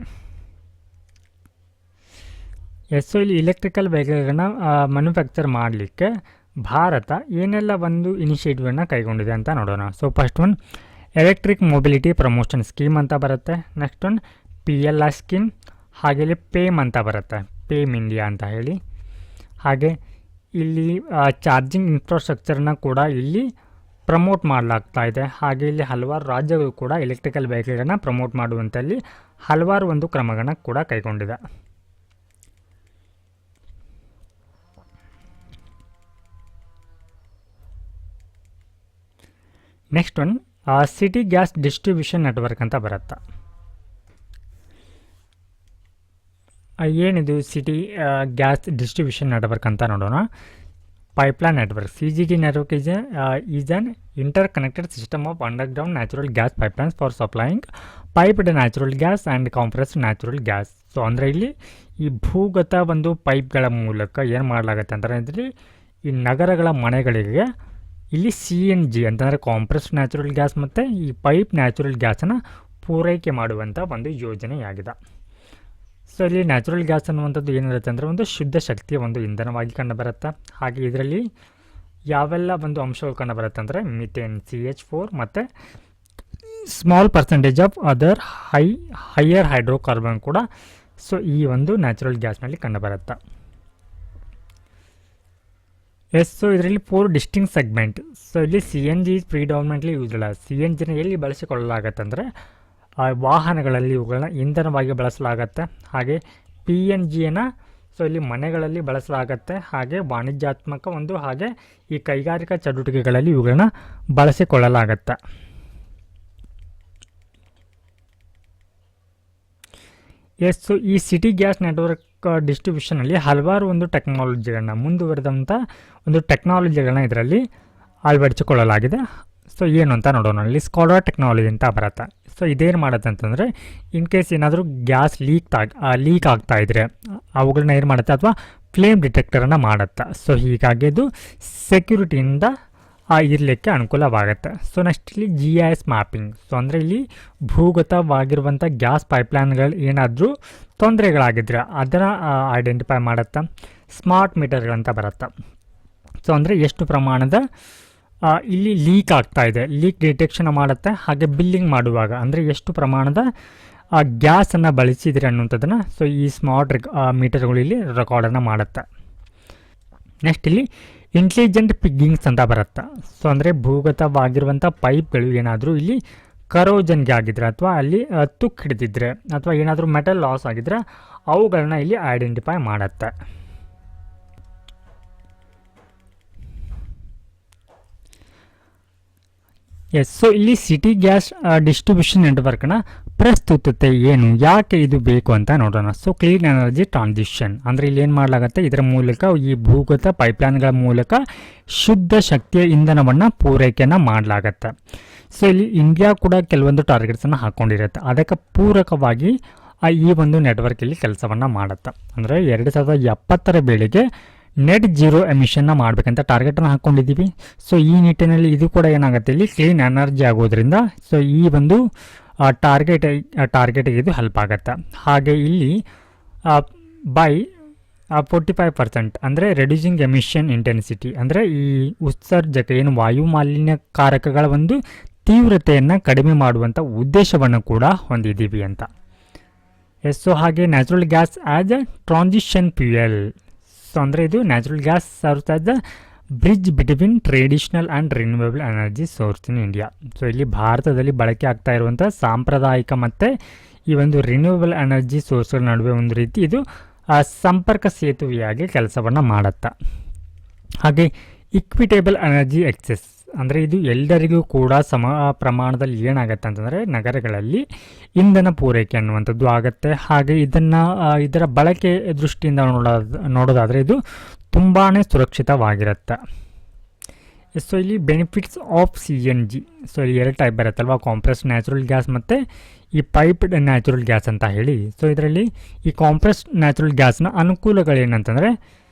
ಸೊ ಇಲ್ಲಿ ಇಲೆಕ್ಟ್ರಿಕಲ್ ವೆಹಿಕಲ್ಗಳನ್ನ ಮ್ಯಾನುಫ್ಯಾಕ್ಚರ್ ಮಾಡಲಿಕ್ಕೆ ಭಾರತ ಏನೆಲ್ಲ ಒಂದು ಇನಿಷಿಯೇಟಿವನ್ನು ಕೈಗೊಂಡಿದೆ ಅಂತ ನೋಡೋಣ. So first one electric mobility promotion scheme ಅಂತ ಬರುತ್ತೆ. ನೆಕ್ಸ್ಟ್ ಒನ್ PLI ಸ್ಕೀಮ್, ಹಾಗೆ ಇಲ್ಲಿ ಪೇಮ್ ಅಂತ ಬರುತ್ತೆ, ಪೇಮ್ ಇಂಡಿಯಾ ಅಂತ ಹೇಳಿ. ಹಾಗೆ ಇಲ್ಲಿ ಚಾರ್ಜಿಂಗ್ ಇನ್ಫ್ರಾಸ್ಟ್ರಕ್ಚರ್ನ ಕೂಡ ಇಲ್ಲಿ ಪ್ರಮೋಟ್ ಮಾಡಲಾಗ್ತಾ ಇದೆ. ಹಾಗೆ ಇಲ್ಲಿ ಹಲವಾರು ರಾಜ್ಯಗಳು ಕೂಡ ಎಲೆಕ್ಟ್ರಿಕಲ್ ವೆಹಿಕಲ್ಗಳನ್ನ ಪ್ರಮೋಟ್ ಮಾಡುವಂಥಲ್ಲಿ ಹಲವಾರು ಒಂದು ಕ್ರಮಗಳನ್ನ ಕೂಡ ಕೈಗೊಂಡಿದೆ. Next one city gas distribution network ಅಂತ ಬರುತ್ತೆ. ಏನಿದು ಸಿಟಿ ಗ್ಯಾಸ್ ಡಿಸ್ಟ್ರಿಬ್ಯೂಷನ್ ನೆಟ್ವರ್ಕ್ ಅಂತ ನೋಡೋಣ. Pipeline network CGD network is on inter connected system of underground natural gas pipelines for supplying piped natural gas and compressed natural gas. So ಅಂದರೆ ಇಲ್ಲಿ ಈ ಭೂಗತ ಒಂದು ಪೈಪ್ಗಳ ಮೂಲಕ ಏನು ಮಾಡಲಾಗುತ್ತೆ ಅಂತಂದರೆ ಈ ನಗರಗಳ ಮನೆಗಳಿಗೆ ಇಲ್ಲಿ CNG ಅಂತಂದರೆ ಕಾಂಪ್ರೆಸ್ಡ್ ನ್ಯಾಚುರಲ್ ಗ್ಯಾಸ್ ಮತ್ತು ಈ ಪೈಪ್ ನ್ಯಾಚುರಲ್ ಗ್ಯಾಸನ್ನು ಪೂರೈಕೆ ಮಾಡುವಂಥ ಒಂದು ಯೋಜನೆಯಾಗಿದೆ. ಸೊ ಇಲ್ಲಿ ನ್ಯಾಚುರಲ್ ಗ್ಯಾಸ್ ಅನ್ನುವಂಥದ್ದು ಏನಿರುತ್ತೆ ಅಂದರೆ ಒಂದು ಶುದ್ಧ ಶಕ್ತಿಯ ಒಂದು ಇಂಧನವಾಗಿ ಕಂಡುಬರುತ್ತೆ. ಹಾಗೆ ಇದರಲ್ಲಿ ಯಾವೆಲ್ಲ ಒಂದು ಅಂಶಗಳು ಕಂಡುಬರುತ್ತೆ ಅಂದರೆ ಮಿಥೇನ್ CH4 ಮತ್ತು small percentage of other higher hydrocarbon ಕೂಡ ಸೊ ಈ ಒಂದು ನ್ಯಾಚುರಲ್ ಗ್ಯಾಸ್ನಲ್ಲಿ ಕಂಡುಬರುತ್ತೆ. ಸೊ ಇದರಲ್ಲಿ 4 ಡಿಸ್ಟಿಂಕ್ಟ್ ಸೆಗ್ಮೆಂಟ್. ಸೊ ಇಲ್ಲಿ CNG ಈಸ್ ಪ್ರಿಡಾಮಿನೆಂಟ್ಲಿ ಯೂಸ್ಡ್. CNGನ ಎಲ್ಲಿ ಬಳಸಿಕೊಳ್ಳಲಾಗತ್ತೆ ಅಂದರೆ ವಾಹನಗಳಲ್ಲಿ ಇವುಗಳನ್ನ ಇಂಧನವಾಗಿ ಬಳಸಲಾಗತ್ತೆ. ಹಾಗೆ PNGಯನ್ನು ಸೊ ಇಲ್ಲಿ ಮನೆಗಳಲ್ಲಿ ಬಳಸಲಾಗತ್ತೆ. ಹಾಗೆ ವಾಣಿಜ್ಯಾತ್ಮಕ ಒಂದು ಹಾಗೆ ಈ ಕೈಗಾರಿಕಾ ಚಟುವಟಿಕೆಗಳಲ್ಲಿ ಇವುಗಳನ್ನ ಬಳಸಿಕೊಳ್ಳಲಾಗತ್ತೆ. ಸೊ ಈ ಸಿಟಿ ಗ್ಯಾಸ್ ನೆಟ್ವರ್ಕ್ ಡಿಸ್ಟ್ರಿಬ್ಯೂಷನಲ್ಲಿ ಹಲವಾರು ಒಂದು ಟೆಕ್ನಾಲಜಿಗಳನ್ನ ಮುಂದುವರೆದಂಥ ಒಂದು ಟೆಕ್ನಾಲಜಿಗಳನ್ನ ಇದರಲ್ಲಿ ಅಳವಡಿಸಿಕೊಳ್ಳಲಾಗಿದೆ. ಸೊ ಸೊ ಏನು ಅಂತ ನೋಡೋಣ. ಇಲ್ಲಿ ಸ್ಕಾಲರ್ ಟೆಕ್ನಾಲಜಿ ಅಂತ ಬರುತ್ತೆ. ಸೊ ಇದೇನು ಮಾಡುತ್ತೆ ಅಂತಂದರೆ ಇನ್ ಕೇಸ್ ಏನಾದರೂ ಗ್ಯಾಸ್ ಲೀಕ್ ಆಗ್ತಾ ಇದ್ರೆ ಅವುಗಳನ್ನ ಏನು ಮಾಡುತ್ತೆ, ಅಥವಾ ಫ್ಲೇಮ್ ಡಿಟೆಕ್ಟರನ್ನು ಮಾಡುತ್ತೆ. ಸೊ ಹೀಗಾಗಿ ಇದು ಸೆಕ್ಯೂರಿಟಿಯಿಂದ ಇರಲಿಕ್ಕೆ ಅನುಕೂಲವಾಗುತ್ತೆ. ಸೊ ನೆಕ್ಸ್ಟ್ ಇಲ್ಲಿ GIS ಮ್ಯಾಪಿಂಗ್. ಸೊ ಅಂದರೆ ಇಲ್ಲಿ ಭೂಗತವಾಗಿರುವಂಥ ಗ್ಯಾಸ್ ಪೈಪ್ಲೈನ್ಗಳು ಏನಾದರೂ ತೊಂದರೆಗಳಾಗಿದ್ದರೆ ಅದನ್ನು ಐಡೆಂಟಿಫೈ ಮಾಡುತ್ತೆ. ಸ್ಮಾರ್ಟ್ ಮೀಟರ್ಗಳಂತ ಬರುತ್ತೆ. ಸೊ ಅಂದರೆ ಎಷ್ಟು ಪ್ರಮಾಣದ ಇಲ್ಲಿ ಲೀಕ್ ಆಗ್ತಾ ಇದೆ, ಲೀಕ್ ಡಿಟೆಕ್ಷನ್ ಮಾಡುತ್ತೆ. ಹಾಗೆ ಬಿಲ್ಲಿಂಗ್ ಮಾಡುವಾಗ ಅಂದರೆ ಎಷ್ಟು ಪ್ರಮಾಣದ ಗ್ಯಾಸನ್ನು ಬಳಸಿದ್ರೆ ಅನ್ನುವಂಥದ್ದನ್ನು ಸೊ ಈ ಸ್ಮಾರ್ಟ್ ಮೀಟರ್ಗಳು ಇಲ್ಲಿ ರೆಕಾರ್ಡನ್ನು ಮಾಡುತ್ತೆ. ನೆಕ್ಸ್ಟ್ ಇಲ್ಲಿ ಇಂಟೆಲಿಜೆಂಟ್ ಪಿಗ್ಗಿಂಗ್ಸ್ ಅಂತ ಬರುತ್ತೆ. ಸೊ ಅಂದರೆ ಭೂಗತವಾಗಿರುವಂಥ ಪೈಪ್ಗಳು ಏನಾದರೂ ಇಲ್ಲಿ ಕರೋಜನ್ಗೆ ಆಗಿದ್ರೆ ಅಥವಾ ಅಲ್ಲಿ ತುಕ್ಕು ಹಿಡಿದಿದ್ರೆ ಅಥವಾ ಏನಾದರೂ ಮೆಟಲ್ ಲಾಸ್ ಆಗಿದ್ರೆ ಅವುಗಳನ್ನ ಇಲ್ಲಿ ಐಡೆಂಟಿಫೈ ಮಾಡುತ್ತೆ. ಎಸ್, ಸೊ ಇಲ್ಲಿ ಸಿಟಿ ಗ್ಯಾಸ್ ಡಿಸ್ಟ್ರಿಬ್ಯೂಷನ್ ನೆಟ್ವರ್ಕ್ನ ಪ್ರಸ್ತುತತೆ ಏನು, ಯಾಕೆ ಇದು ಬೇಕು ಅಂತ ನೋಡೋಣ. ಸೊ ಕ್ಲೀನ್ ಎನರ್ಜಿ ಟ್ರಾನ್ಸಿಷನ್ ಅಂದರೆ ಇಲ್ಲಿ ಏನು ಮಾಡಲಾಗುತ್ತೆ, ಇದರ ಮೂಲಕ ಈ ಭೂಗತ ಪೈಪ್ಲೈನ್ಗಳ ಮೂಲಕ ಶುದ್ಧ ಶಕ್ತಿಯ ಇಂಧನವನ್ನು ಪೂರೈಕೆಯನ್ನು ಮಾಡಲಾಗತ್ತೆ. ಸೊ ಇಲ್ಲಿ ಇಂಡಿಯಾ ಕೂಡ ಕೆಲವೊಂದು ಟಾರ್ಗೆಟ್ಸನ್ನು ಹಾಕ್ಕೊಂಡಿರುತ್ತೆ. ಅದಕ್ಕೆ ಪೂರಕವಾಗಿ ಈ ಒಂದು ನೆಟ್ವರ್ಕ್ ಇಲ್ಲಿ ಕೆಲಸವನ್ನು ಮಾಡುತ್ತೆ. ಅಂದರೆ 2070 ವೇಳೆಗೆ ನೆಟ್ ಜೀರೋ ಎಮಿಷನ್ನ ಮಾಡಬೇಕಂತ ಟಾರ್ಗೆಟನ್ನು ಹಾಕ್ಕೊಂಡಿದ್ದೀವಿ. ಸೊ ಈ ನಿಟ್ಟಿನಲ್ಲಿ ಇದು ಕೂಡ ಏನಾಗುತ್ತೆ, ಇಲ್ಲಿ ಕ್ಲೀನ್ ಎನರ್ಜಿ ಆಗೋದ್ರಿಂದ ಸೊ ಈ ಒಂದು ಟಾರ್ಗೆಟಿಗೆ ಇದು ಹೆಲ್ಪ್ ಆಗುತ್ತೆ. ಹಾಗೆ ಇಲ್ಲಿ ಬೈ 45% ಅಂದರೆ ರೆಡ್ಯೂಸಿಂಗ್ ಎಮಿಷನ್ ಇಂಟೆನ್ಸಿಟಿ ಅಂದರೆ ಈ ಉತ್ಸರ್ಜಕ ಏನು ವಾಯು ಮಾಲಿನ್ಯಕಾರಕಗಳ ಒಂದು ತೀವ್ರತೆಯನ್ನು ಕಡಿಮೆ ಮಾಡುವಂಥ ಉದ್ದೇಶವನ್ನು ಕೂಡ ಹೊಂದಿದ್ದೀವಿ ಅಂತ. ಎಸ್, ಸೊ ಹಾಗೆ natural gas as A transition fuel. So ಅಂದರೆ ಇದು natural gas serves as the bridge between traditional and renewable energy source in India. So ಇಲ್ಲಿ ಭಾರತದಲ್ಲಿ ಬಳಕೆ ಆಗ್ತಾ ಇರುವಂಥ ಸಾಂಪ್ರದಾಯಿಕ ಮತ್ತು ಈ ಒಂದು ರಿನ್ಯೂವೇಬಲ್ ಎನರ್ಜಿ ಸೋರ್ಸ್ಗಳ ನಡುವೆ ಒಂದು ರೀತಿ ಇದು ಸಂಪರ್ಕ ಸೇತುವೆಯಾಗಿ ಕೆಲಸವನ್ನು ಮಾಡುತ್ತೆ. ಹಾಗೆ ಇಕ್ವಿಟೇಬಲ್ ಎನರ್ಜಿ ಎಕ್ಸೆಸ್ ಅಂದರೆ ಇದು ಎಲ್ಲರಿಗೂ ಕೂಡ ಸಮ ಪ್ರಮಾಣದಲ್ಲಿ ಏನಾಗುತ್ತೆ ಅಂತಂದರೆ ನಗರಗಳಲ್ಲಿ ಇಂಧನ ಪೂರೈಕೆ ಅನ್ನುವಂಥದ್ದು ಆಗುತ್ತೆ. ಹಾಗೆ ಇದರ ಬಳಕೆ ದೃಷ್ಟಿಯಿಂದ ನೋಡೋದಾದರೆ ಇದು ತುಂಬಾ ಸುರಕ್ಷಿತವಾಗಿರುತ್ತೆ. ಸೊ ಇಲ್ಲಿ ಬೆನಿಫಿಟ್ಸ್ ಆಫ್ CNG. ಸೊ ಇಲ್ಲಿ 2 ಟೈಪ್ ಬರುತ್ತಲ್ವ, ಕಾಂಪ್ರೆಸ್ಡ್ ನ್ಯಾಚುರಲ್ ಗ್ಯಾಸ್ ಮತ್ತು ಈ ಪೈಪ್ಡ್ ನ್ಯಾಚುರಲ್ ಗ್ಯಾಸ್ ಅಂತ ಹೇಳಿ. ಸೊ ಇದರಲ್ಲಿ ಈ ಕಾಂಪ್ರೆಸ್ಡ್ ನ್ಯಾಚುರಲ್ ಗ್ಯಾಸ್ನ ಅನುಕೂಲಗಳೇನಂತಂದರೆ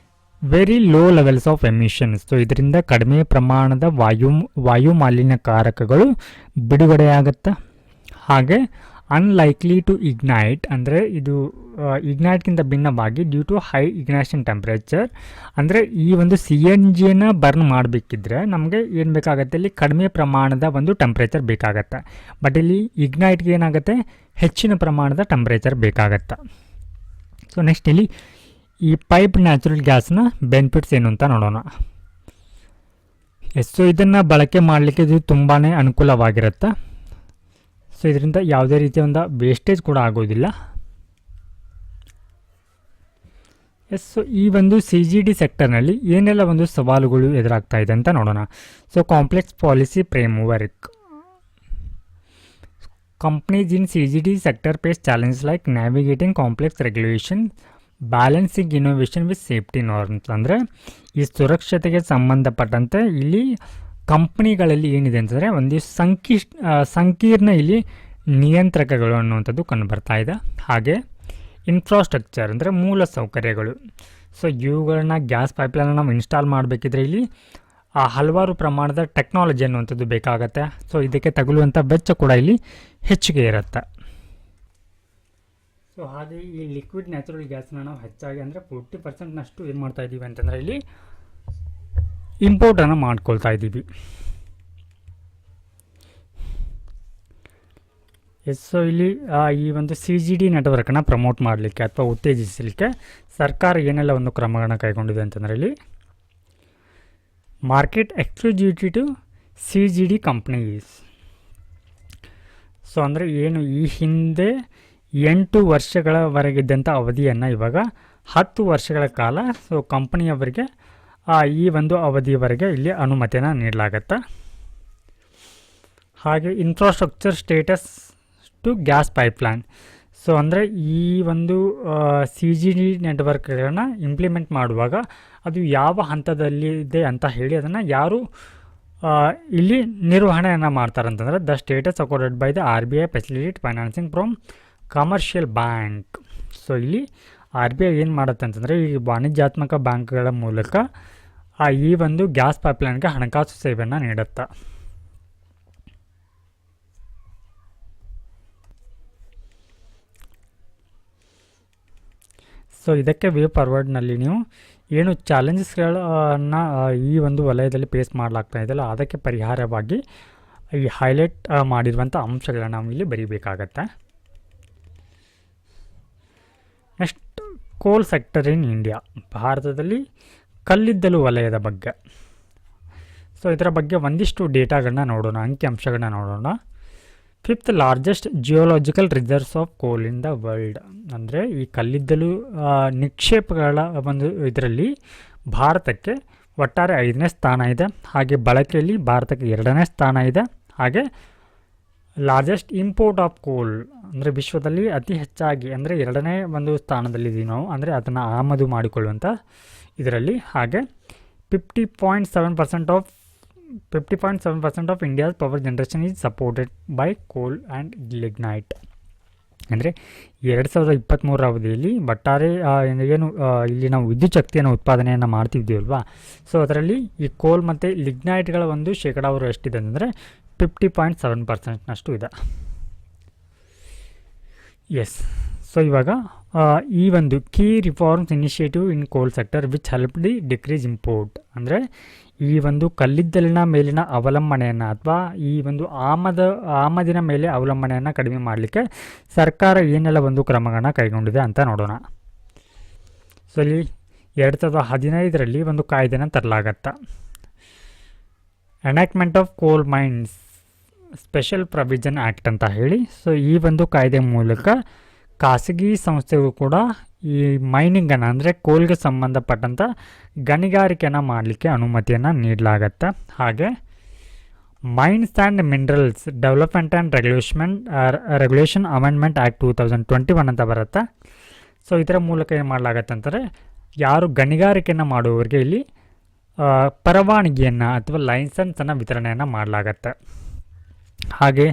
very low levels of emissions. So ಇದರಿಂದ ಕಡಿಮೆ ಪ್ರಮಾಣದ ವಾಯು ಮಾಲಿನ್ಯಕಾರಕಗಳು ಬಿಡುಗಡೆಯಾಗುತ್ತೆ. ಹಾಗೆ ಅನ್ಲೈಕ್ಲಿ ಟು ಇಗ್ನೈಟ್ ಅಂದರೆ ಇದು ಇಗ್ನೈಟ್ಗಿಂತ ಭಿನ್ನವಾಗಿ ಡ್ಯೂ ಟು ಹೈ ಇಗ್ನೈಷನ್ ಟೆಂಪ್ರೇಚರ್. ಅಂದರೆ ಈ ಒಂದು CNGಯನ್ನು ಬರ್ನ್ ಮಾಡಬೇಕಿದ್ರೆ ನಮಗೆ ಏನು ಬೇಕಾಗುತ್ತೆ, ಇಲ್ಲಿ ಕಡಿಮೆ ಪ್ರಮಾಣದ ಒಂದು ಟೆಂಪ್ರೇಚರ್ ಬೇಕಾಗತ್ತೆ. ಬಟ್ ಇಲ್ಲಿ ಇಗ್ನೈಟ್ಗೆ ಏನಾಗುತ್ತೆ, ಹೆಚ್ಚಿನ ಪ್ರಮಾಣದ ಟೆಂಪ್ರೇಚರ್ ಬೇಕಾಗತ್ತೆ. ಸೊ ನೆಕ್ಸ್ಟ್ ಇಲ್ಲಿ ಈ ಪೈಪ್ ನ್ಯಾಚುರಲ್ ಗ್ಯಾಸ್ನ ಬೆನಿಫಿಟ್ಸ್ ಏನು ಅಂತ ನೋಡೋಣ. ಎಸ್, ಸೊ ಇದನ್ನು ಬಳಕೆ ಮಾಡಲಿಕ್ಕೆ ಇದು ತುಂಬಾ ಅನುಕೂಲವಾಗಿರುತ್ತೆ. ಸೊ ಇದರಿಂದ ಯಾವುದೇ ರೀತಿಯ ಒಂದು ವೇಸ್ಟೇಜ್ ಕೂಡ ಆಗೋದಿಲ್ಲ. ಎಸ್, ಸೊ ಈ ಒಂದು CGD ಸೆಕ್ಟರ್ನಲ್ಲಿ ಏನೆಲ್ಲ ಒಂದು ಸವಾಲುಗಳು ಎದುರಾಗ್ತಾ ಇದೆ ಅಂತ ನೋಡೋಣ. So complex policy framework. Companies in CGD sector face challenge like navigating complex regulation, balancing innovation with safety norms. ಅಂದರೆ ಈ ಸುರಕ್ಷತೆಗೆ ಸಂಬಂಧಪಟ್ಟಂತೆ ಇಲ್ಲಿ ಕಂಪ್ನಿಗಳಲ್ಲಿ ಏನಿದೆ ಅಂತಂದರೆ ಒಂದು ಸಂಕೀರ್ಣ ಇಲ್ಲಿ ನಿಯಂತ್ರಕಗಳು ಅನ್ನುವಂಥದ್ದು ಕಂಡುಬರ್ತಾ ಇದೆ. ಹಾಗೆ ಇನ್ಫ್ರಾಸ್ಟ್ರಕ್ಚರ್ ಅಂದರೆ ಮೂಲ ಸೌಕರ್ಯಗಳು. ಸೊ ಇವುಗಳನ್ನ ಗ್ಯಾಸ್ ಪೈಪ್ಲೈನ್ ನಾವು ಇನ್ಸ್ಟಾಲ್ ಮಾಡಬೇಕಿದ್ರೆ ಇಲ್ಲಿ ಹಲವಾರು ಪ್ರಮಾಣದ ಟೆಕ್ನಾಲಜಿ ಅನ್ನುವಂಥದ್ದು ಬೇಕಾಗತ್ತೆ. ಸೊ ಇದಕ್ಕೆ ತಗುಲುವಂಥ ವೆಚ್ಚ ಕೂಡ ಇಲ್ಲಿ ಹೆಚ್ಚಿಗೆ ಇರುತ್ತೆ. ಸೊ ಹಾಗೆ ಈ ಲಿಕ್ವಿಡ್ ನ್ಯಾಚುರಲ್ ಗ್ಯಾಸ್ನ ನಾವು ಹೆಚ್ಚಾಗಿ ಅಂದರೆ 40%ನಷ್ಟು ಏನು ಮಾಡ್ತಾ ಇದ್ದೀವಿ ಅಂತಂದರೆ ಇಲ್ಲಿ ಇಂಪೋರ್ಟನ್ನು ಮಾಡ್ಕೊಳ್ತಾ ಇದ್ದೀವಿ. ಎಸ್, ಸೊ ಇಲ್ಲಿ ಈ ಒಂದು CGD ನೆಟ್ವರ್ಕನ್ನು ಪ್ರಮೋಟ್ ಮಾಡಲಿಕ್ಕೆ ಅಥವಾ ಉತ್ತೇಜಿಸಲಿಕ್ಕೆ ಸರ್ಕಾರ ಏನೆಲ್ಲ ಒಂದು ಕ್ರಮಗಳನ್ನು ಕೈಗೊಂಡಿದೆ ಅಂತಂದರೆ ಇಲ್ಲಿ market exclusivity to CGD companies. So ಅಂದರೆ ಏನು ಈ ಹಿಂದೆ 8 ವರ್ಷಗಳವರೆಗಿದ್ದಂಥ ಅವಧಿಯನ್ನು ಇವಾಗ 10 ವರ್ಷಗಳ ಕಾಲ ಸೊ ಕಂಪನಿಯವರಿಗೆ ಈ ಒಂದು ಅವಧಿಯವರೆಗೆ ಇಲ್ಲಿ ಅನುಮತಿಯನ್ನು ನೀಡಲಾಗತ್ತೆ. ಹಾಗೆ infrastructure status to gas pipeline. So ಅಂದರೆ ಈ ಒಂದು CGD ನೆಟ್ವರ್ಕ್ಗಳನ್ನು ಇಂಪ್ಲಿಮೆಂಟ್ ಮಾಡುವಾಗ ಅದು ಯಾವ ಹಂತದಲ್ಲಿದೆ ಅಂತ ಹೇಳಿ ಅದನ್ನು ಯಾರೂ ಇಲ್ಲಿ ನಿರ್ವಹಣೆಯನ್ನು ಮಾಡ್ತಾರಂತಂದರೆ the status accorded by the R B I facilitate financing from commercial bank. So ಇಲ್ಲಿ ಆರ್ ಬಿ ಐ ಏನು ಮಾಡುತ್ತೆ ಅಂತಂದರೆ ಈ ವಾಣಿಜ್ಯಾತ್ಮಕ ಬ್ಯಾಂಕ್ಗಳ ಮೂಲಕ ಈ ಒಂದು ಗ್ಯಾಸ್ ಪೈಪ್ಲೈನ್ಗೆ ಹಣಕಾಸು ಸೇವೆಯನ್ನು ನೀಡುತ್ತೆ. ಸೊ ಇದಕ್ಕೆ ವೇ ಫಾರ್ವರ್ಡ್ನಲ್ಲಿ ನೀವು ಏನು ಚಾಲೆಂಜಸ್ಗಳನ್ನು ಈ ಒಂದು ವಲಯದಲ್ಲಿ ಫೇಸ್ ಮಾಡಲಾಗ್ತಾ ಇದೆಯಲ್ಲ ಅದಕ್ಕೆ ಪರಿಹಾರವಾಗಿ ಈ ಹೈಲೈಟ್ ಮಾಡಿರುವಂಥ ಅಂಶಗಳನ್ನು ನಾವು ಇಲ್ಲಿ ಬರೀಬೇಕಾಗತ್ತೆ. ನೆಕ್ಸ್ಟ್ ಕೋಲ್ ಸೆಕ್ಟರ್ ಇನ್ ಇಂಡಿಯಾ, ಭಾರತದಲ್ಲಿ ಕಲ್ಲಿದ್ದಲು ವಲಯದ ಬಗ್ಗೆ. ಸೊ ಇದರ ಬಗ್ಗೆ ಒಂದಿಷ್ಟು ಡೇಟಾಗಳನ್ನ ನೋಡೋಣ, ಅಂಕಿಅಂಶಗಳನ್ನ ನೋಡೋಣ. 5th largest geological reserves of ಕೋಲ್ ಇನ್ ದ ವರ್ಲ್ಡ್. ಅಂದರೆ ಈ ಕಲ್ಲಿದ್ದಲು ನಿಕ್ಷೇಪಗಳ ಒಂದು ಇದರಲ್ಲಿ ಭಾರತಕ್ಕೆ ಒಟ್ಟಾರೆ 5ನೇ ಸ್ಥಾನ ಇದೆ. ಹಾಗೆ ಬಳಕೆಯಲ್ಲಿ ಭಾರತಕ್ಕೆ 2ನೇ ಸ್ಥಾನ ಇದೆ. ಹಾಗೆ ಲಾರ್ಜೆಸ್ಟ್ ಇಂಪೋರ್ಟ್ ಆಫ್ ಕೋಲ್ ಅಂದರೆ ವಿಶ್ವದಲ್ಲಿ ಅತಿ ಹೆಚ್ಚಾಗಿ ಅಂದರೆ 2ನೇ ಒಂದು ಸ್ಥಾನದಲ್ಲಿದ್ದೀವಿ ನಾವು, ಅಂದರೆ ಅದನ್ನು ಆಮದು ಮಾಡಿಕೊಳ್ಳುವಂಥ ಇದರಲ್ಲಿ. ಹಾಗೆ 50.7% of India's power generation is supported by ಕೋಲ್ ಆ್ಯಂಡ್ ಲಿಗ್ನೈಟ್. ಅಂದರೆ 2023 ಅವಧಿಯಲ್ಲಿ ಒಟ್ಟಾರೆ ಏನು ಇಲ್ಲಿ ನಾವು ವಿದ್ಯುತ್ ಶಕ್ತಿಯನ್ನು ಉತ್ಪಾದನೆಯನ್ನು ಮಾಡ್ತಿದ್ದೀವಲ್ವಾ, ಸೊ ಅದರಲ್ಲಿ ಈ ಕೋಲ್ ಮತ್ತು ಲಿಗ್ನೈಟ್ಗಳ ಒಂದು ಶೇಕಡಾವಾರು ಎಷ್ಟಿದೆ ಅಂದರೆ 50.7% ಇದೆ. ಎಸ್. ಸೊ ಇವಾಗ ಈ ಒಂದು ಕೀ ರಿಫಾರ್ಮ್ಸ್ ಇನಿಷಿಯೇಟಿವ್ ಇನ್ ಕೋಲ್ sector which help the decrease import. ಅಂದರೆ ಈ ಒಂದು ಕಲ್ಲಿದ್ದಲಿನ ಮೇಲಿನ ಅವಲಂಬನೆಯನ್ನು ಅಥವಾ ಈ ಒಂದು ಆಮದಿನ ಮೇಲೆ ಅವಲಂಬನೆಯನ್ನು ಕಡಿಮೆ ಮಾಡಲಿಕ್ಕೆ ಸರ್ಕಾರ ಏನೆಲ್ಲ ಒಂದು ಕ್ರಮಗಳನ್ನು ಕೈಗೊಂಡಿದೆ ಅಂತ ನೋಡೋಣ. ಸೊ ಇಲ್ಲಿ 2015ರಲ್ಲಿ ಒಂದು ಕಾಯ್ದೆನ ತರಲಾಗತ್ತೆ, enactment of coal mines special provision act ಅಂತ ಹೇಳಿ. ಸೊ ಈ ಒಂದು ಕಾಯ್ದೆ ಮೂಲಕ ಖಾಸಗಿ ಸಂಸ್ಥೆಗೂ ಕೂಡ ಈ ಮೈನಿಂಗನ್ನು ಅಂದರೆ ಕೋಲ್ಗೆ ಸಂಬಂಧಪಟ್ಟಂಥ ಗಣಿಗಾರಿಕೆಯನ್ನು ಮಾಡಲಿಕ್ಕೆ ಅನುಮತಿಯನ್ನು ನೀಡಲಾಗತ್ತೆ. ಹಾಗೆ mains and minerals development and regulation amendment act 2021 ಅಂತ ಬರುತ್ತೆ. ಸೊ ಇದರ ಮೂಲಕ ಏನು ಮಾಡಲಾಗತ್ತೆ ಅಂತಂದರೆ ಯಾರು ಗಣಿಗಾರಿಕೆಯನ್ನು ಮಾಡುವವರಿಗೆ ಇಲ್ಲಿ ಪರವಾನಗಿಯನ್ನು ಅಥವಾ ಲೈಸೆನ್ಸನ್ನು ವಿತರಣೆಯನ್ನು ಮಾಡಲಾಗತ್ತೆ. ಹಾಗೆ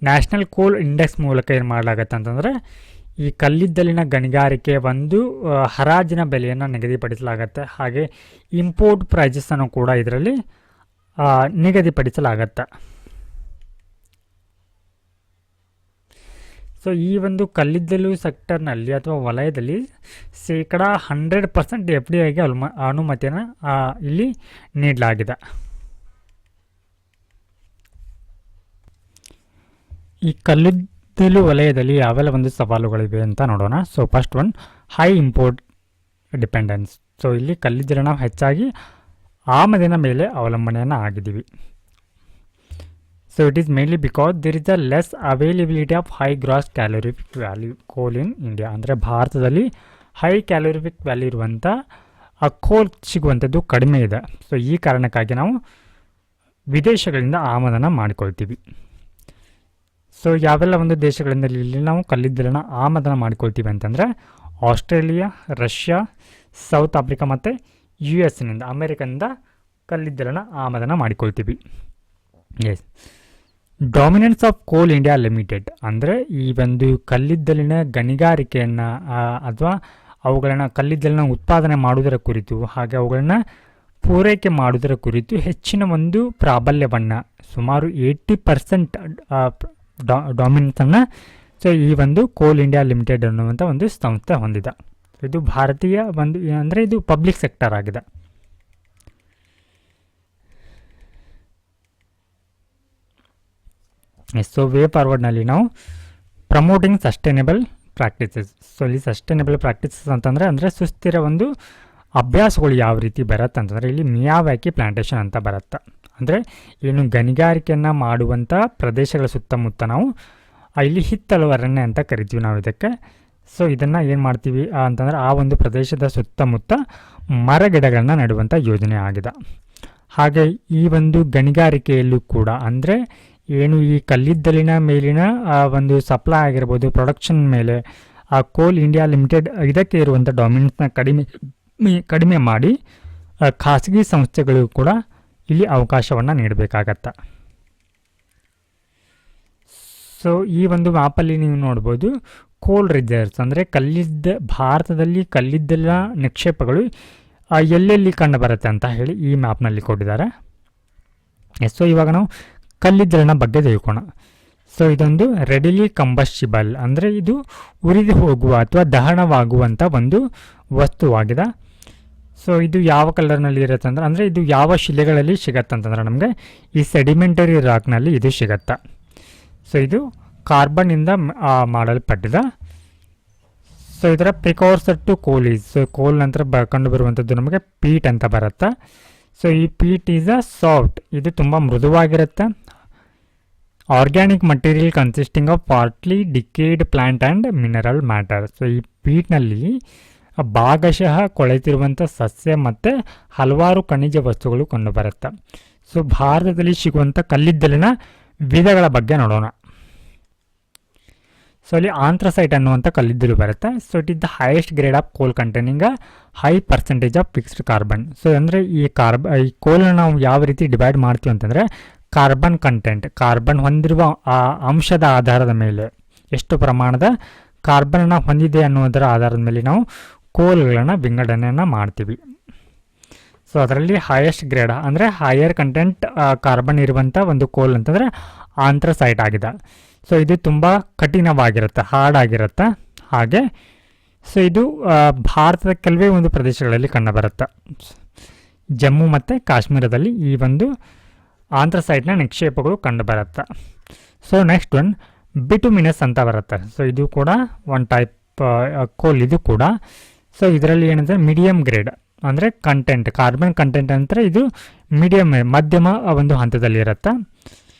ನ್ಯಾಷನಲ್ ಕೋಲ್ ಇಂಡೆಕ್ಸ್ ಮೂಲಕ ಏನು ಮಾಡಲಾಗತ್ತೆ ಅಂತಂದರೆ ಈ ಕಲ್ಲಿದ್ದಲಿನ ಗಣಿಗಾರಿಕೆ ಒಂದು ಹರಾಜಿನ ಬೆಲೆಯನ್ನು ನಿಗದಿಪಡಿಸಲಾಗತ್ತೆ. ಹಾಗೆ ಇಂಪೋರ್ಟ್ ಪ್ರೈಸಸನ್ನು ಕೂಡ ಇದರಲ್ಲಿ ನಿಗದಿಪಡಿಸಲಾಗತ್ತೆ. ಸೊ ಈ ಒಂದು ಕಲ್ಲಿದ್ದಲು ಸೆಕ್ಟರ್ನಲ್ಲಿ ಅಥವಾ ವಲಯದಲ್ಲಿ 100% FDIಗೆ ಅನುಮತಿಯನ್ನು ಇಲ್ಲಿ ನೀಡಲಾಗಿದೆ. ಈ ಕಲ್ಲಿದ್ದಲು ವಲಯದಲ್ಲಿ ಯಾವೆಲ್ಲ ಒಂದು ಸವಾಲುಗಳಿವೆ ಅಂತ ನೋಡೋಣ. So first one, high import dependence. So ಇಲ್ಲಿ ಕಲ್ಲಿದ್ದಲು ನಾವು ಹೆಚ್ಚಾಗಿ ಆಮದಿನ ಮೇಲೆ ಅವಲಂಬನೆಯನ್ನು ಆಗಿದ್ದೀವಿ. So it is mainly because there is a less availability of high gross calorific value coal in India. ಅಂದರೆ ಭಾರತದಲ್ಲಿ ಹೈ ಕ್ಯಾಲೋರಿಫಿಕ್ ವ್ಯಾಲ್ಯೂ ಇರುವಂಥ ಕೋಲ್ ಸಿಗುವಂಥದ್ದು ಕಡಿಮೆ ಇದೆ. ಸೊ ಈ ಕಾರಣಕ್ಕಾಗಿ ನಾವು ವಿದೇಶಗಳಿಂದ ಆಮದನ್ನು ಮಾಡಿಕೊಳ್ತೀವಿ. ಸೊ ಯಾವೆಲ್ಲ ಒಂದು ದೇಶಗಳಿಂದ ಇಲ್ಲಿ ನಾವು ಕಲ್ಲಿದ್ದಲನ್ನು ಆಮದನ್ನು ಮಾಡಿಕೊಳ್ತೀವಿ ಅಂತಂದರೆ ಆಸ್ಟ್ರೇಲಿಯಾ, ರಷ್ಯಾ, ಸೌತ್ ಆಫ್ರಿಕಾ ಮತ್ತು US ಅಮೆರಿಕದಿಂದ ಕಲ್ಲಿದ್ದಲನ್ನು ಆಮದನ್ನು ಮಾಡಿಕೊಳ್ತೀವಿ. Yes. Dominance of coal India limited. ಅಂದರೆ ಈ ಒಂದು ಕಲ್ಲಿದ್ದಲಿನ ಗಣಿಗಾರಿಕೆಯನ್ನು ಅಥವಾ ಅವುಗಳನ್ನು ಕಲ್ಲಿದ್ದಲನ್ನು ಉತ್ಪಾದನೆ ಮಾಡುವುದರ ಕುರಿತು ಹಾಗೆ ಅವುಗಳನ್ನು ಪೂರೈಕೆ ಮಾಡುವುದರ ಕುರಿತು ಹೆಚ್ಚಿನ ಒಂದು ಪ್ರಾಬಲ್ಯವನ್ನು ಸುಮಾರು 80% ಡಾಮಿನೆನ್ಸನ್ನು ಸೊ ಈ ಒಂದು ಕೋಲ್ ಇಂಡಿಯಾ ಲಿಮಿಟೆಡ್ ಅನ್ನುವಂಥ ಒಂದು ಸಂಸ್ಥೆ ಹೊಂದಿದೆ. ಇದು ಭಾರತೀಯ ಒಂದು ಅಂದರೆ ಇದು ಪಬ್ಲಿಕ್ ಸೆಕ್ಟರ್ ಆಗಿದೆ. ಸೊ ವೇ ಫಾರ್ವರ್ಡ್ನಲ್ಲಿ ನಾವು ಪ್ರಮೋಟಿಂಗ್ ಸಸ್ಟೈನೇಬಲ್ ಪ್ರಾಕ್ಟೀಸಸ್. ಸೊ ಇಲ್ಲಿ ಸಸ್ಟೈನೇಬಲ್ ಪ್ರಾಕ್ಟೀಸಸ್ ಅಂದರೆ ಸುಸ್ಥಿರ ಒಂದು ಅಭ್ಯಾಸಗಳು ಯಾವ ರೀತಿ ಬರುತ್ತೆ ಅಂತಂದರೆ ಇಲ್ಲಿ ಮಿಯಾವ್ಯಾಕಿ ಪ್ಲಾಂಟೇಶನ್ ಅಂತ ಬರುತ್ತೆ. ಅಂದರೆ ಏನು ಗಣಿಗಾರಿಕೆಯನ್ನು ಮಾಡುವಂಥ ಪ್ರದೇಶಗಳ ಸುತ್ತಮುತ್ತ ನಾವು ಇಲ್ಲಿ ಹಿತ್ತಲು ಅರಣ್ಯ ಅಂತ ಕರಿತೀವಿ ನಾವು ಇದಕ್ಕೆ. ಸೊ ಇದನ್ನು ಏನು ಮಾಡ್ತೀವಿ ಅಂತಂದರೆ ಆ ಒಂದು ಪ್ರದೇಶದ ಸುತ್ತಮುತ್ತ ಮರಗಿಡಗಳನ್ನ ನೆಡುವಂಥ ಯೋಜನೆ ಆಗಿದೆ. ಹಾಗೆ ಈ ಒಂದು ಗಣಿಗಾರಿಕೆಯಲ್ಲೂ ಕೂಡ ಅಂದರೆ ಏನು ಈ ಕಲ್ಲಿದ್ದಲಿನ ಮೇಲಿನ ಒಂದು ಸಪ್ಲೈ ಆಗಿರ್ಬೋದು, ಪ್ರೊಡಕ್ಷನ್ ಮೇಲೆ ಆ ಕೋಲ್ ಇಂಡಿಯಾ ಲಿಮಿಟೆಡ್ ಇದಕ್ಕೆ ಇರುವಂಥ ಡಾಮಿನೆನ್ಸ್ನ ಕಡಿಮೆ ಮಾಡಿ ಖಾಸಗಿ ಸಂಸ್ಥೆಗಳು ಕೂಡ ಇಲ್ಲಿ ಅವಕಾಶವನ್ನು ನೀಡಬೇಕಾಗತ್ತೆ. ಸೊ ಈ ಒಂದು ಮ್ಯಾಪಲ್ಲಿ ನೀವು ನೋಡ್ಬೋದು ಕೋಲ್ ರಿಸರ್ವ್ಸ್ ಅಂದರೆ ಭಾರತದಲ್ಲಿ ಕಲ್ಲಿದ್ದಲ ನಿಕ್ಷೇಪಗಳು ಎಲ್ಲೆಲ್ಲಿ ಕಂಡು ಬರುತ್ತೆ ಅಂತ ಹೇಳಿ ಈ ಮ್ಯಾಪ್ನಲ್ಲಿ ಕೊಟ್ಟಿದ್ದಾರೆ. ಸೊ ಇವಾಗ ನಾವು ಕಲ್ಲಿದ್ದಲಿನ ಬಗ್ಗೆ ತಿಳ್ಕೋಣ. ಸೊ ಇದೊಂದು ರೆಡಿಲಿ ಕಂಬಸ್ಟಿಬಲ್ ಅಂದರೆ ಇದು ಉರಿದು ಹೋಗುವ ಅಥವಾ ದಹನವಾಗುವಂಥ ಒಂದು ವಸ್ತುವಾಗಿದೆ. ಸೊ ಇದು ಯಾವ ಕಲರ್ನಲ್ಲಿ ಇರುತ್ತೆ ಅಂದರೆ ಇದು ಯಾವ ಶಿಲೆಗಳಲ್ಲಿ ಸಿಗತ್ತೆ ಅಂತಂದ್ರೆ ನಮಗೆ ಈ ಸೆಡಿಮೆಂಟರಿ ರಾಕ್ನಲ್ಲಿ ಇದು ಸಿಗತ್ತೆ. ಸೊ ಇದು ಕಾರ್ಬನ್ನಿಂದ ಮಾಡಲ್ಪಟ್ಟಿದೆ. ಸೊ ಇದರ ಪ್ರಿಕಾರ್ಸರ್ ಟು ಕೋಲ್ ಈಸ್, ಸೊ ಕೋಲ್ ನಂತರ ಕಂಡು ಬರುವಂಥದ್ದು ನಮಗೆ ಪೀಟ್ ಅಂತ ಬರುತ್ತೆ. ಸೊ ಈ ಪೀಟ್ ಈಸ್ ಅ ಸಾಫ್ಟ್, ಇದು ತುಂಬ ಮೃದುವಾಗಿರುತ್ತೆ. Organic material consisting of partly decayed plant and mineral matter. So ಈ ಪೀಟ್ನಲ್ಲಿ ಭಾಗಶಃ ಕೊಳೆತಿರುವಂಥ ಸಸ್ಯ ಮತ್ತು ಹಲವಾರು ಖನಿಜ ವಸ್ತುಗಳು ಕಂಡುಬರುತ್ತೆ. ಸೊ ಭಾರತದಲ್ಲಿ ಸಿಗುವಂಥ ಕಲ್ಲಿದ್ದಲಿನ ವಿಧಗಳ ಬಗ್ಗೆ ನೋಡೋಣ. ಸೊ ಅಲ್ಲಿ ಆಂಥ್ರಸೈಟ್ ಅನ್ನುವಂಥ ಕಲ್ಲಿದ್ದಲು ಬರುತ್ತೆ. So it is the highest grade of ಕೋಲ್ containing high percentage of fixed carbon. So ಅಂದರೆ ಈ ಕೋಲನ್ನು ನಾವು ಯಾವ ರೀತಿ ಡಿವೈಡ್ ಮಾಡ್ತೀವಿ ಅಂತಂದರೆ ಕಾರ್ಬನ್ ಕಂಟೆಂಟ್, ಕಾರ್ಬನ್ ಹೊಂದಿರುವ ಆ ಅಂಶದ ಆಧಾರದ ಮೇಲೆ ಎಷ್ಟು ಪ್ರಮಾಣದ ಕಾರ್ಬನ್ನ ಹೊಂದಿದೆ ಅನ್ನೋದರ ಆಧಾರದ ಮೇಲೆ ನಾವು ಕೋಲ್ಗಳನ್ನು ವಿಂಗಡಣೆಯನ್ನು ಮಾಡ್ತೀವಿ. ಸೊ ಅದರಲ್ಲಿ ಹೈಯೆಸ್ಟ್ ಗ್ರೇಡ್ ಅಂದರೆ ಹೈಯರ್ ಕಂಟೆಂಟ್ ಕಾರ್ಬನ್ ಇರುವಂಥ ಒಂದು ಕೋಲ್ ಅಂತಂದರೆ ಆಂಥ್ರಸೈಟ್ ಆಗಿದೆ. ಸೊ ಇದು ತುಂಬ ಕಠಿಣವಾಗಿರುತ್ತೆ, ಹಾರ್ಡ್ ಆಗಿರುತ್ತೆ. ಹಾಗೆ ಸೊ ಇದು ಭಾರತದ ಕೆಲವೇ ಒಂದು ಪ್ರದೇಶಗಳಲ್ಲಿ ಕಂಡುಬರುತ್ತೆ. ಜಮ್ಮು ಮತ್ತು ಕಾಶ್ಮೀರದಲ್ಲಿ ಈ ಒಂದು ಆಂಥ್ರಸೈಟ್ನ ನಿಕ್ಷೇಪಗಳು ಕಂಡುಬರುತ್ತೆ. ಸೊ ನೆಕ್ಸ್ಟ್ ಒನ್ ಬಿಟುಮಿನಸ್ ಅಂತ ಬರುತ್ತೆ. ಸೊ ಇದು ಕೂಡ ಒನ್ ಟೈಪ್ ಕೋಲ್ ಇದು ಕೂಡ. ಸೊ ಇದರಲ್ಲಿ ಏನಂದರೆ ಮೀಡಿಯಮ್ ಗ್ರೇಡ್ ಅಂದರೆ ಕಂಟೆಂಟ್, ಕಾರ್ಬನ್ ಕಂಟೆಂಟ್ ಅಂದರೆ ಇದು ಮಧ್ಯಮ ಒಂದು ಹಂತದಲ್ಲಿ ಇರುತ್ತೆ.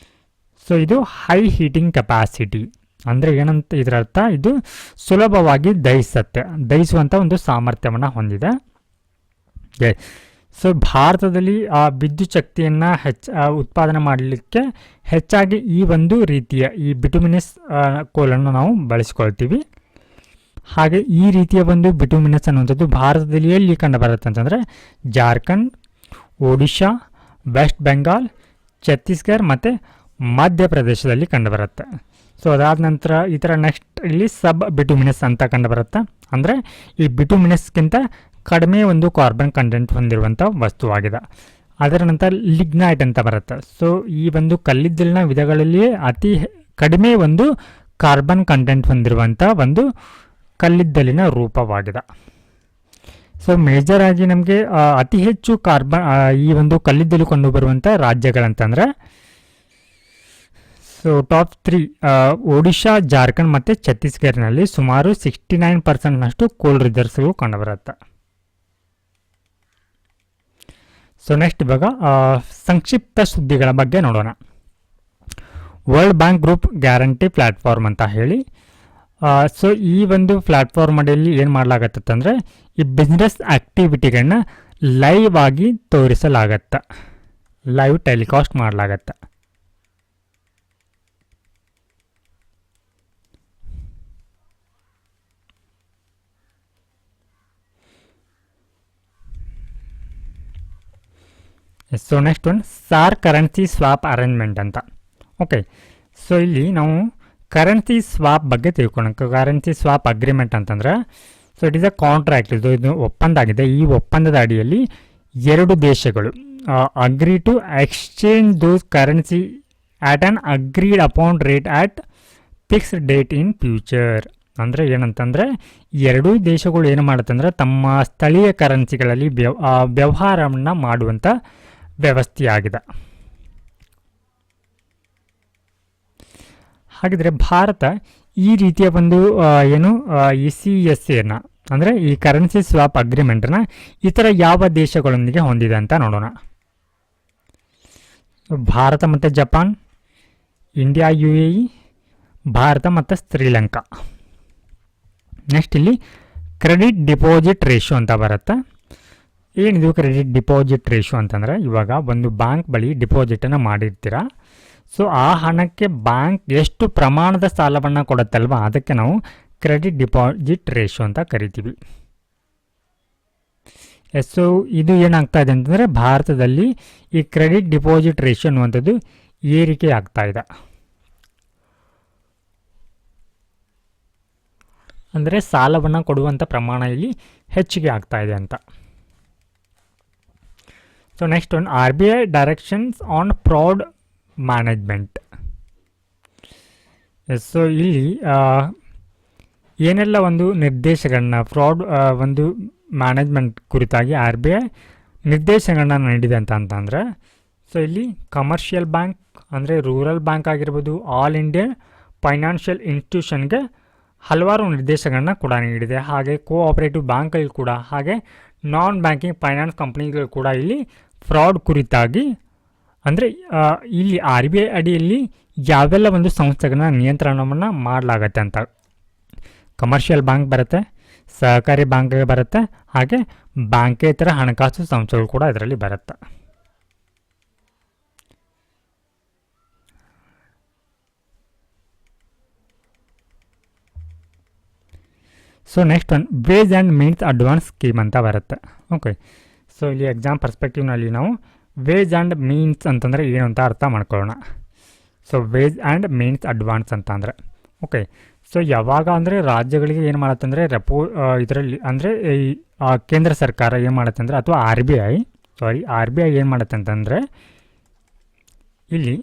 ಸೊ ಇದು ಹೈ ಹೀಟಿಂಗ್ ಕೆಪಾಸಿಟಿ ಅಂದರೆ ಏನಂತ ಇದರ ಅರ್ಥ, ಇದು ಸುಲಭವಾಗಿ ದಹಿಸುವಂಥ ಒಂದು ಸಾಮರ್ಥ್ಯವನ್ನು ಹೊಂದಿದೆ. ಸೊ ಭಾರತದಲ್ಲಿ ವಿದ್ಯುತ್ ಶಕ್ತಿಯನ್ನು ಉತ್ಪಾದನೆ ಮಾಡಲಿಕ್ಕೆ ಹೆಚ್ಚಾಗಿ ಈ ಒಂದು ರೀತಿಯ ಈ ಬಿಟುಮಿನಸ್ ಕೋಲನ್ನು ನಾವು ಬಳಸ್ಕೊಳ್ತೀವಿ. ಹಾಗೆ ಈ ರೀತಿಯ ಒಂದು ಬಿಟುಮಿನಸ್ ಅನ್ನುವಂಥದ್ದು ಭಾರತದಲ್ಲಿ ಎಲ್ಲಿ ಕಂಡು ಬರುತ್ತೆ ಅಂತಂದರೆ ಜಾರ್ಖಂಡ್, ಒಡಿಶಾ, ವೆಸ್ಟ್ ಬೆಂಗಾಲ್, ಛತ್ತೀಸ್ಗಢ ಮತ್ತು ಮಧ್ಯಪ್ರದೇಶದಲ್ಲಿ ಕಂಡುಬರುತ್ತೆ. ಸೊ ಅದಾದ ನಂತರ ಈ ಥರ ನೆಕ್ಸ್ಟ್ ಇಲ್ಲಿ ಸಬ್ ಬಿಟುಮಿನಸ್ ಅಂತ ಕಂಡುಬರುತ್ತೆ. ಅಂದರೆ ಈ ಬಿಟುಮಿನಸ್ಗಿಂತ ಕಡಿಮೆ ಒಂದು ಕಾರ್ಬನ್ ಕಂಟೆಂಟ್ ಹೊಂದಿರುವಂಥ ವಸ್ತುವಾಗಿದೆ. ಅದರ ನಂತರ ಲಿಗ್ನೈಟ್ ಅಂತ ಬರುತ್ತೆ. ಸೊ ಈ ಒಂದು ಕಲ್ಲಿದ್ದಲಿನ ವಿಧಗಳಲ್ಲಿಯೇ ಅತಿ ಕಡಿಮೆ ಒಂದು ಕಾರ್ಬನ್ ಕಂಟೆಂಟ್ ಹೊಂದಿರುವಂಥ ಒಂದು ಕಲ್ಲಿದ್ದಲಿನ ರೂಪವಾಗಿದೆ. ಸೊ ಮೇಜರ್ ಆಗಿ ನಮಗೆ ಅತಿ ಹೆಚ್ಚು ಈ ಒಂದು ಕಲ್ಲಿದ್ದಲು ಕಂಡು ಬರುವಂಥ ರಾಜ್ಯಗಳಂತಂದರೆ ಸೊ ಟಾಪ್ 3 ಒಡಿಶಾ, ಜಾರ್ಖಂಡ್ ಮತ್ತು ಛತ್ತೀಸ್ಗಢನಲ್ಲಿ ಸುಮಾರು 69% ಕೋಲ್ ರಿಸರ್ವ್ಸ್ಗಳು ಕಂಡುಬರುತ್ತೆ. ಸೊ ನೆಕ್ಸ್ಟ್ ಇವಾಗ ಸಂಕ್ಷಿಪ್ತ ಸುದ್ದಿಗಳ ಬಗ್ಗೆ ನೋಡೋಣ. World bank group guarantee platform ಅಂತ ಹೇಳಿ. ಸೊ ಈ ಒಂದು ಪ್ಲ್ಯಾಟ್ಫಾರ್ಮ್ ಅಡಿಯಲ್ಲಿ ಏನು ಮಾಡಲಾಗತ್ತೆ ಅಂದರೆ ಈ ಬಿಸ್ನೆಸ್ ಆ್ಯಕ್ಟಿವಿಟಿಗಳನ್ನ ಲೈವ್ ಆಗಿ ತೋರಿಸಲಾಗತ್ತೆ, ಲೈವ್ ಟೆಲಿಕಾಸ್ಟ್ ಮಾಡಲಾಗತ್ತೆ. So next one sir currency swap arrangement ಅಂತ. ಓಕೆ, ಸೊ ಇಲ್ಲಿ ನಾವು ಕರೆನ್ಸಿ ಸ್ವಾಪ್ ಬಗ್ಗೆ ತಿಳ್ಕೊಳ್ಳೋಣ. ಕರೆನ್ಸಿ ಸ್ವಾಪ್ ಅಗ್ರಿಮೆಂಟ್ ಅಂತಂದರೆ so it is a contract, ಇದು ಒಪ್ಪಂದ ಆಗಿದೆ. ಈ ಒಪ್ಪಂದದ ಅಡಿಯಲ್ಲಿ ಎರಡು ದೇಶಗಳು agree to exchange those currency at an agreed upon rate at fixed date in future. ಅಂದರೆ ಏನಂತಂದರೆ ಎರಡೂ ದೇಶಗಳು ಏನು ಮಾಡುತ್ತಂದ್ರೆ ತಮ್ಮ ಸ್ಥಳೀಯ ಕರೆನ್ಸಿಗಳಲ್ಲಿ ವ್ಯವಹಾರವನ್ನು ಮಾಡುವಂಥ ವ್ಯವಸ್ಥೆಯಾಗಿದೆ. ಹಾಗಿದ್ರೆ ಭಾರತ ಈ ರೀತಿಯ ಒಂದು ECSAನ ಅಂದರೆ ಈ ಕರೆನ್ಸಿ ಸ್ವಾಪ್ ಅಗ್ರಿಮೆಂಟನ್ನು ಇತರ ಯಾವ ದೇಶಗಳೊಂದಿಗೆ ಹೊಂದಿದೆ ಅಂತ ನೋಡೋಣ. ಭಾರತ ಮತ್ತು ಜಪಾನ್, ಇಂಡಿಯಾ, UAE, ಭಾರತ ಮತ್ತು ಶ್ರೀಲಂಕಾ. ನೆಕ್ಸ್ಟ್ ಇಲ್ಲಿ ಕ್ರೆಡಿಟ್ ಡಿಪಾಸಿಟ್ ರೇಷಿಯೋ ಅಂತ ಬರುತ್ತೆ. ಏನಿದು ಕ್ರೆಡಿಟ್ ಡಿಪಾಸಿಟ್ ರೇಷಿಯೋ ಅಂತಂದರೆ ಇವಾಗ ಒಂದು ಬ್ಯಾಂಕ್ ಬಳಿ ಡಿಪಾಸಿಟನ್ನು ಮಾಡಿರ್ತೀರ. ಸೊ ಆ ಹಣಕ್ಕೆ ಬ್ಯಾಂಕ್ ಎಷ್ಟು ಪ್ರಮಾಣದ ಸಾಲವನ್ನು ಕೊಡುತ್ತಲ್ವ ಅದಕ್ಕೆ ನಾವು ಕ್ರೆಡಿಟ್ ಡಿಪಾಸಿಟ್ ರೇಷಿಯೋ ಅಂತ ಕರಿತೀವಿ. ಸೊ ಇದು ಏನಾಗ್ತಾ ಇದೆ ಅಂತಂದರೆ ಭಾರತದಲ್ಲಿ ಈ ಕ್ರೆಡಿಟ್ ಡಿಪಾಸಿಟ್ ರೇಷಿಯೋ ಅನ್ನುವಂಥದ್ದು ಏರಿಕೆ ಆಗ್ತಾ ಇದೆ. ಅಂದರೆ ಸಾಲವನ್ನು ಕೊಡುವಂಥ ಪ್ರಮಾಣ ಇಲ್ಲಿ ಹೆಚ್ಚಿಗೆ ಆಗ್ತಾ ಇದೆ ಅಂತ. So next one RBI directions on fraud management. So ಇಲ್ಲಿ ಏನೆಲ್ಲ ಒಂದು ನಿರ್ದೇಶಗಳನ್ನ ಫ್ರಾಡ್ ಒಂದು ಮ್ಯಾನೇಜ್ಮೆಂಟ್ ಕುರಿತಾಗಿ RBI ನಿರ್ದೇಶಗಳನ್ನ ನೀಡಿದೆ ಅಂತಂದರೆ, ಸೊ ಇಲ್ಲಿ ಕಮರ್ಷಿಯಲ್ ಬ್ಯಾಂಕ್ ಅಂದರೆ ರೂರಲ್ ಬ್ಯಾಂಕ್ ಆಗಿರ್ಬೋದು, ಆಲ್ ಇಂಡಿಯಾ ಫೈನಾನ್ಷಿಯಲ್ ಇನ್ಸ್ಟಿಟ್ಯೂಷನ್ಗೆ ಹಲವಾರು ನಿರ್ದೇಶಗಳನ್ನ ಕೂಡ ನೀಡಿದೆ. ಹಾಗೆ ಕೋಆಪರೇಟಿವ್ ಬ್ಯಾಂಕ್ಗಳು ಕೂಡ, ಹಾಗೆ ನಾನ್ ಬ್ಯಾಂಕಿಂಗ್ ಫೈನಾನ್ಸ್ ಕಂಪ್ನಿಗಳು ಕೂಡ ಇಲ್ಲಿ ಫ್ರಾಡ್ ಕುರಿತಾಗಿ ಅಂದರೆ ಇಲ್ಲಿ RBI ಅಡಿಯಲ್ಲಿ ಯಾವೆಲ್ಲ ಒಂದು ಸಂಸ್ಥೆಗಳನ್ನ ನಿಯಂತ್ರಣವನ್ನು ಮಾಡಲಾಗತ್ತೆ ಅಂತ. ಕಮರ್ಷಿಯಲ್ ಬ್ಯಾಂಕ್ ಬರುತ್ತೆ, ಸಹಕಾರಿ ಬ್ಯಾಂಕ್ ಬರುತ್ತೆ, ಹಾಗೆ ಬ್ಯಾಂಕೇತರ ಹಣಕಾಸು ಸಂಸ್ಥೆಗಳು ಕೂಡ ಇದರಲ್ಲಿ ಬರುತ್ತೆ. So next one ways and means advance scheme ಅಂತ ಬರುತ್ತೆ. ಓಕೆ, ಸೊ ಇಲ್ಲಿ ಎಕ್ಸಾಮ್ ಪರ್ಸ್ಪೆಕ್ಟಿವ್ನಲ್ಲಿ ನಾವು ವೇಜ್ ಆ್ಯಂಡ್ ಮೀನ್ಸ್ ಅಂತಂದರೆ ಏನು ಅಂತ ಅರ್ಥ ಮಾಡ್ಕೊಳ್ಳೋಣ. So ways and means advance ಅಂತ ಅಂದರೆ ಓಕೆ, ಸೊ ಯಾವಾಗ ಅಂದರೆ ರಾಜ್ಯಗಳಿಗೆ ಏನು ಮಾಡುತ್ತೆ ಅಂದರೆ ಇದರಲ್ಲಿ ಅಂದರೆ ಈ ಕೇಂದ್ರ ಸರ್ಕಾರ ಏನು ಮಾಡುತ್ತೆ ಅಂದರೆ, ಅಥವಾ RBI ಏನು ಮಾಡುತ್ತೆ ಅಂತಂದರೆ ಇಲ್ಲಿ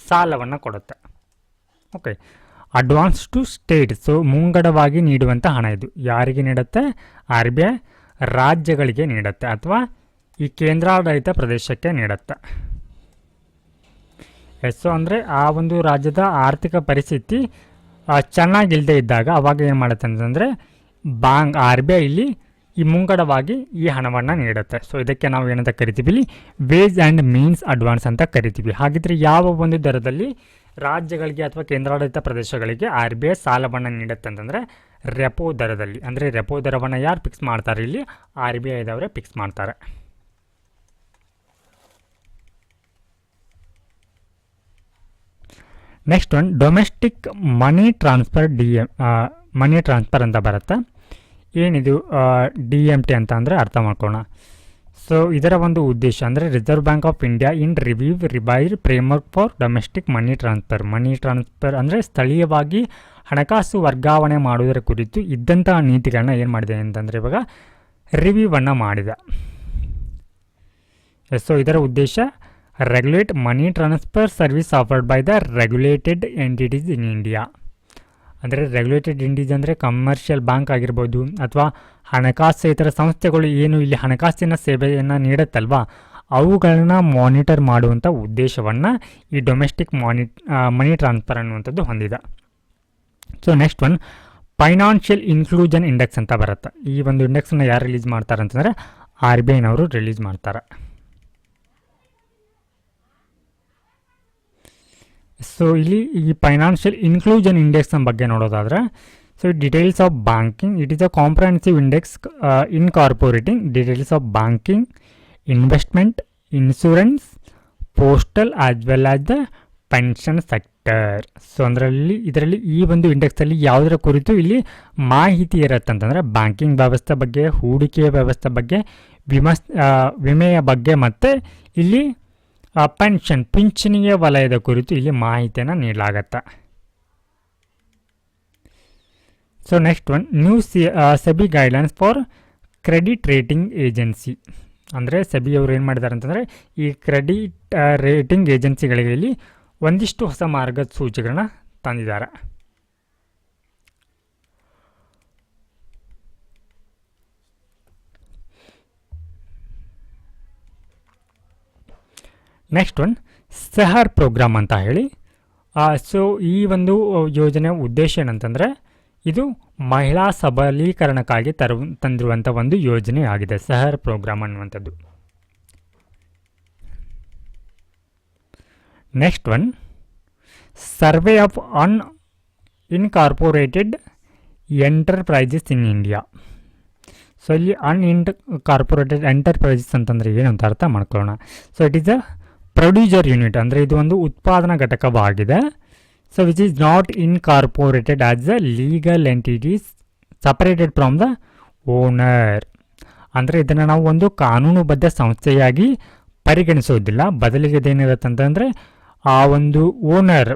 ಸಾಲವನ್ನು ಕೊಡುತ್ತೆ. Okay, advance to state, so ಮುಂಗಡವಾಗಿ ನೀಡುವಂಥ ಹಣ ಇದು ಯಾರಿಗೆ ನೀಡುತ್ತೆ? RBI ರಾಜ್ಯಗಳಿಗೆ ನೀಡುತ್ತೆ ಅಥವಾ ಈ ಕೇಂದ್ರಾಡಳಿತ ಪ್ರದೇಶಕ್ಕೆ ನೀಡುತ್ತೆ. ಸೊ ಅಂದರೆ ಆ ಒಂದು ರಾಜ್ಯದ ಆರ್ಥಿಕ ಪರಿಸ್ಥಿತಿ ಚೆನ್ನಾಗಿಲ್ಲದೆ ಇದ್ದಾಗ ಅವಾಗ ಏನು ಮಾಡುತ್ತೆ ಅಂತಂದರೆ RBI ಇಲ್ಲಿ ಈ ಮುಂಗಡವಾಗಿ ಈ ಹಣವನ್ನು ನೀಡುತ್ತೆ. ಸೊ ಇದಕ್ಕೆ ನಾವು ಏನಂತ ಕರಿತೀವಿ, ಇಲ್ಲಿ ವೇಜ್ ಆ್ಯಂಡ್ ಮೀನ್ಸ್ ಅಡ್ವಾನ್ಸ್ ಅಂತ ಕರಿತೀವಿ. ಹಾಗಿದ್ರೆ ಯಾವ ಒಂದು ದರದಲ್ಲಿ ರಾಜ್ಯಗಳಿಗೆ ಅಥವಾ ಕೇಂದ್ರಾಡಳಿತ ಪ್ರದೇಶಗಳಿಗೆ RBI ಸಾಲವನ್ನು ನೀಡುತ್ತೆ ಅಂತಂದರೆ ರೆಪೋ ದರದಲ್ಲಿ. ಅಂದರೆ ರೆಪೋ ದರವನ್ನು ಯಾರು ಫಿಕ್ಸ್ ಮಾಡ್ತಾರೆ? ಇಲ್ಲಿ RBI ದವರೇ ಫಿಕ್ಸ್ ಮಾಡ್ತಾರೆ. Next one domestic money transfer money transfer ಅಂತ ಬರುತ್ತೆ. ಏನಿದು DMT ಅಂತ ಅಂದರೆ ಅರ್ಥ ಮಾಡ್ಕೋಣ. ಸೊ ಇದರ ಒಂದು ಉದ್ದೇಶ ಅಂದರೆ reserve bank of India in revise framework for domestic money transfer ಅಂದರೆ ಸ್ಥಳೀಯವಾಗಿ ಹಣಕಾಸು ವರ್ಗಾವಣೆ ಮಾಡುವುದರ ಕುರಿತು ಇದ್ದಂತಹ ನೀತಿಗಳನ್ನ ಏನು ಮಾಡಿದೆ ಅಂತಂದರೆ ಇವಾಗ ರಿವ್ಯೂವನ್ನು ಮಾಡಿದೆ. ಸೊ ಇದರ ಉದ್ದೇಶ regulate money transfer service offered by the regulated entities in India. ಅಂದರೆ ರೆಗ್ಯುಲೇಟೆಡ್ ಎಂಟಿಟೀಸ್ ಅಂದರೆ ಕಮರ್ಷಿಯಲ್ ಬ್ಯಾಂಕ್ ಆಗಿರ್ಬೋದು ಅಥವಾ ಹಣಕಾಸೇತರ ಸಂಸ್ಥೆಗಳು ಏನು ಇಲ್ಲಿ ಹಣಕಾಸಿನ ಸೇವೆಯನ್ನು ನೀಡುತ್ತಲ್ವ, ಅವುಗಳನ್ನ ಮಾನಿಟರ್ ಮಾಡುವಂಥ ಉದ್ದೇಶವನ್ನು ಈ ಡೊಮೆಸ್ಟಿಕ್ ಮನಿ ಟ್ರಾನ್ಸ್ಫರ್ ಅನ್ನುವಂಥದ್ದು ಹೊಂದಿದೆ. So next one financial inclusion index ಅಂತ ಬರುತ್ತೆ. ಈ ಒಂದು ಇಂಡೆಕ್ಸನ್ನು ಯಾರು ರಿಲೀಸ್ ಮಾಡ್ತಾರೆ ಅಂತಂದರೆ RBIನವರು ರಿಲೀಸ್ ಮಾಡ್ತಾರೆ. ಸೊ ಇಲ್ಲಿ ಈ ಫೈನಾನ್ಷಿಯಲ್ ಇನ್ಕ್ಲೂಷನ್ ಇಂಡೆಕ್ಸ್ನ ಬಗ್ಗೆ ನೋಡೋದಾದರೆ, so details of banking, it is a comprehensive index incorporating details of banking, investment, insurance, postal as well as the pension sector. So ಇದರಲ್ಲಿ ಈ ಒಂದು ಇಂಡೆಕ್ಸಲ್ಲಿ ಯಾವುದರ ಕುರಿತು ಇಲ್ಲಿ ಮಾಹಿತಿ ಇರುತ್ತೆ ಅಂತಂದರೆ ಬ್ಯಾಂಕಿಂಗ್ ವ್ಯವಸ್ಥೆ ಬಗ್ಗೆ, ಹೂಡಿಕೆಯ ವ್ಯವಸ್ಥೆ ಬಗ್ಗೆ, ವಿಮೆಯ ಬಗ್ಗೆ ಮತ್ತು ಇಲ್ಲಿ ಪಿಂಚಣಿಯ ವಲಯದ ಕುರಿತು ಇಲ್ಲಿ ಮಾಹಿತಿಯನ್ನು ನೀಡಲಾಗತ್ತೆ. So next one new SEBI guidelines for credit rating agency. ಅಂದರೆ ಸೆಬಿ ಅವರು ಏನು ಮಾಡಿದ್ದಾರೆ ಅಂತಂದರೆ ಈ ಕ್ರೆಡಿಟ್ ರೇಟಿಂಗ್ ಏಜೆನ್ಸಿಗಳಿಗೆ ಇಲ್ಲಿ ಒಂದಿಷ್ಟು ಹೊಸ ಮಾರ್ಗಸೂಚಿಗಳನ್ನ ತಂದಿದ್ದಾರೆ. ನೆಕ್ಸ್ಟ್ ಒನ್ ಸಹರ್ ಪ್ರೋಗ್ರಾಮ್ ಅಂತ ಹೇಳಿ. ಸೊ ಈ ಒಂದು ಯೋಜನೆ ಉದ್ದೇಶ ಏನಂತಂದರೆ ಇದು ಮಹಿಳಾ ಸಬಲೀಕರಣಕ್ಕಾಗಿ ತಂದಿರುವಂಥ ಒಂದು ಯೋಜನೆ ಆಗಿದೆ ಸಹರ್ ಪ್ರೋಗ್ರಾಮ್ ಅನ್ನುವಂಥದ್ದು. Next one survey of incorporated enterprises in India. So ಇಲ್ಲಿ ಕಾರ್ಪೊರೇಟೆಡ್ ಎಂಟರ್ಪ್ರೈಸಸ್ ಅಂತಂದರೆ ಏನು ಅಂತ ಅರ್ಥ ಮಾಡ್ಕೊಳ್ಳೋಣ. So it is a producer unit, ಅಂದರೆ ಇದು ಒಂದು ಉತ್ಪಾದನಾ ಘಟಕವಾಗಿದೆ. So which is not incorporated as a legal entities separated from the owner. ಅಂದರೆ ಇದನ್ನು ನಾವು ಒಂದು ಕಾನೂನುಬದ್ಧ ಸಂಸ್ಥೆಯಾಗಿ ಪರಿಗಣಿಸೋದಿಲ್ಲ. ಬದಲಿಗೆ ಇದೇನಿರುತ್ತೆ ಅಂತಂದರೆ ಆ ಒಂದು ಓನರ್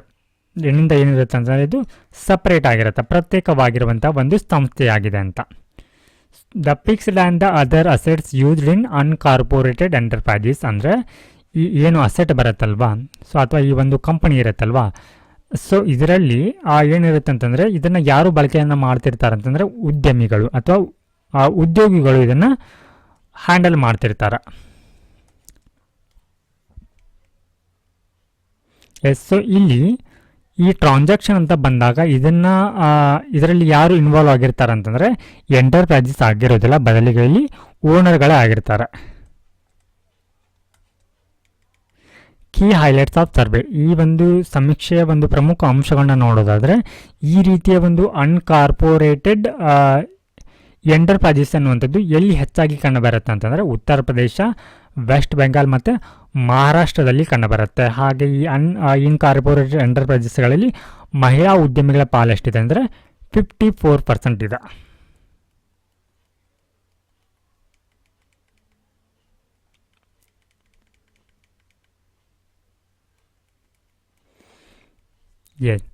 ಏನಿಂದ ಏನಿರುತ್ತೆ ಅಂತಂದರೆ ಇದು ಸಪ್ರೇಟ್ ಆಗಿರುತ್ತೆ, ಪ್ರತ್ಯೇಕವಾಗಿರುವಂಥ ಒಂದು ಸಂಸ್ಥೆಯಾಗಿದೆ ಅಂತ. The fixed and the other assets used in unincorporated enterprises ಅಂದರೆ ಈ ಏನು ಅಸೆಟ್ ಬರುತ್ತಲ್ವಾ, ಸೊ ಅಥವಾ ಈ ಒಂದು ಕಂಪನಿ ಇರುತ್ತಲ್ವಾ, ಸೊ ಇದರಲ್ಲಿ ಏನಿರುತ್ತೆ ಅಂತಂದರೆ ಇದನ್ನು ಯಾರು ಬಳಕೆಯನ್ನು ಮಾಡ್ತಿರ್ತಾರೆ ಅಂತಂದರೆ ಉದ್ಯಮಿಗಳು ಅಥವಾ ಉದ್ಯೋಗಿಗಳು ಇದನ್ನು ಹ್ಯಾಂಡಲ್ ಮಾಡ್ತಿರ್ತಾರೆ. ಎಸ್, ಸೊ ಇಲ್ಲಿ ಈ ಟ್ರಾನ್ಸಾಕ್ಷನ್ ಅಂತ ಬಂದಾಗ ಇದರಲ್ಲಿ ಯಾರು ಇನ್ವಾಲ್ವ್ ಆಗಿರ್ತಾರೆ ಅಂತಂದರೆ ಎಂಟರ್ಪ್ರೈಸಸ್ ಆಗಿರೋದಿಲ್ಲ, ಬದಲಿಗೆ ಇಲ್ಲಿ ಓನರ್ಗಳೇ ಆಗಿರ್ತಾರೆ. ಕೀ ಹೈಲೈಟ್ಸ್ ಆಫ್ ಸರ್ವೆ, ಈ ಒಂದು ಸಮೀಕ್ಷೆಯ ಒಂದು ಪ್ರಮುಖ ಅಂಶಗಳನ್ನ ನೋಡೋದಾದರೆ ಈ ರೀತಿಯ ಒಂದು ಅನ್ಕಾರ್ಪೊರೇಟೆಡ್ ಎಂಟರ್ಪ್ರೈಸಸ್ ಅನ್ನುವಂಥದ್ದು ಎಲ್ಲಿ ಹೆಚ್ಚಾಗಿ ಕಂಡುಬರುತ್ತೆ ಅಂತಂದರೆ ಉತ್ತರ ಪ್ರದೇಶ, ವೆಸ್ಟ್ ಬೆಂಗಾಲ್ ಮತ್ತು ಮಹಾರಾಷ್ಟ್ರದಲ್ಲಿ ಕಂಡುಬರುತ್ತೆ. ಹಾಗೆ ಈ ಇನ್ಕಾರ್ಪೊರೇಟೆಡ್ ಎಂಟರ್ಪ್ರೈಸಸ್ಗಳಲ್ಲಿ ಮಹಿಳಾ ಉದ್ಯಮಿಗಳ ಪಾಲು ಎಷ್ಟಿದೆ ಅಂದರೆ 54% ಇದೆ. ಎಸ್,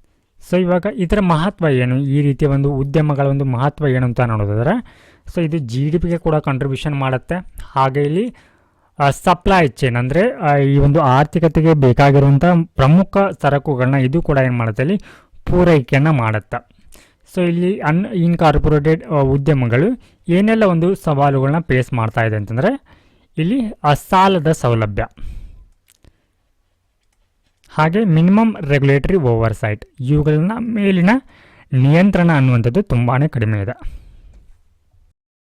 ಸೊ ಇವಾಗ ಇದರ ಮಹತ್ವ ಏನು, ಈ ರೀತಿಯ ಒಂದು ಉದ್ಯಮಗಳ ಒಂದು ಮಹತ್ವ ಏನು ಅಂತ ನೋಡೋದಾದರೆ, ಸೊ ಇದು GDPಗೆ ಕೂಡ ಕಾಂಟ್ರಿಬ್ಯೂಷನ್ ಮಾಡುತ್ತೆ. ಹಾಗೆ ಇಲ್ಲಿ ಸಪ್ಲೈ ಚೈನ್ ಅಂದರೆ ಈ ಒಂದು ಆರ್ಥಿಕತೆಗೆ ಬೇಕಾಗಿರುವಂಥ ಪ್ರಮುಖ ಸರಕುಗಳನ್ನ ಇದು ಕೂಡ ಏನು ಮಾಡುತ್ತೆ, ಇಲ್ಲಿ ಪೂರೈಕೆಯನ್ನು ಮಾಡುತ್ತೆ. ಸೊ ಇಲ್ಲಿ ಇನ್ಕಾರ್ಪೊರೇಟೆಡ್ ಉದ್ಯಮಗಳು ಏನೆಲ್ಲ ಒಂದು ಸವಾಲುಗಳನ್ನ ಫೇಸ್ ಮಾಡ್ತಾ ಇದೆ ಅಂತಂದರೆ ಇಲ್ಲಿ ಸಾಲದ ಸೌಲಭ್ಯ, ಹಾಗೆ ಮಿನಿಮಮ್ ರೆಗ್ಯುಲೇಟರಿ ಓವರ್ಸೈಟ್, ಇವುಗಳನ್ನ ಮೇಲಿನ ನಿಯಂತ್ರಣ ಅನ್ನುವಂಥದ್ದು ತುಂಬಾ ಕಡಿಮೆ ಇದೆ.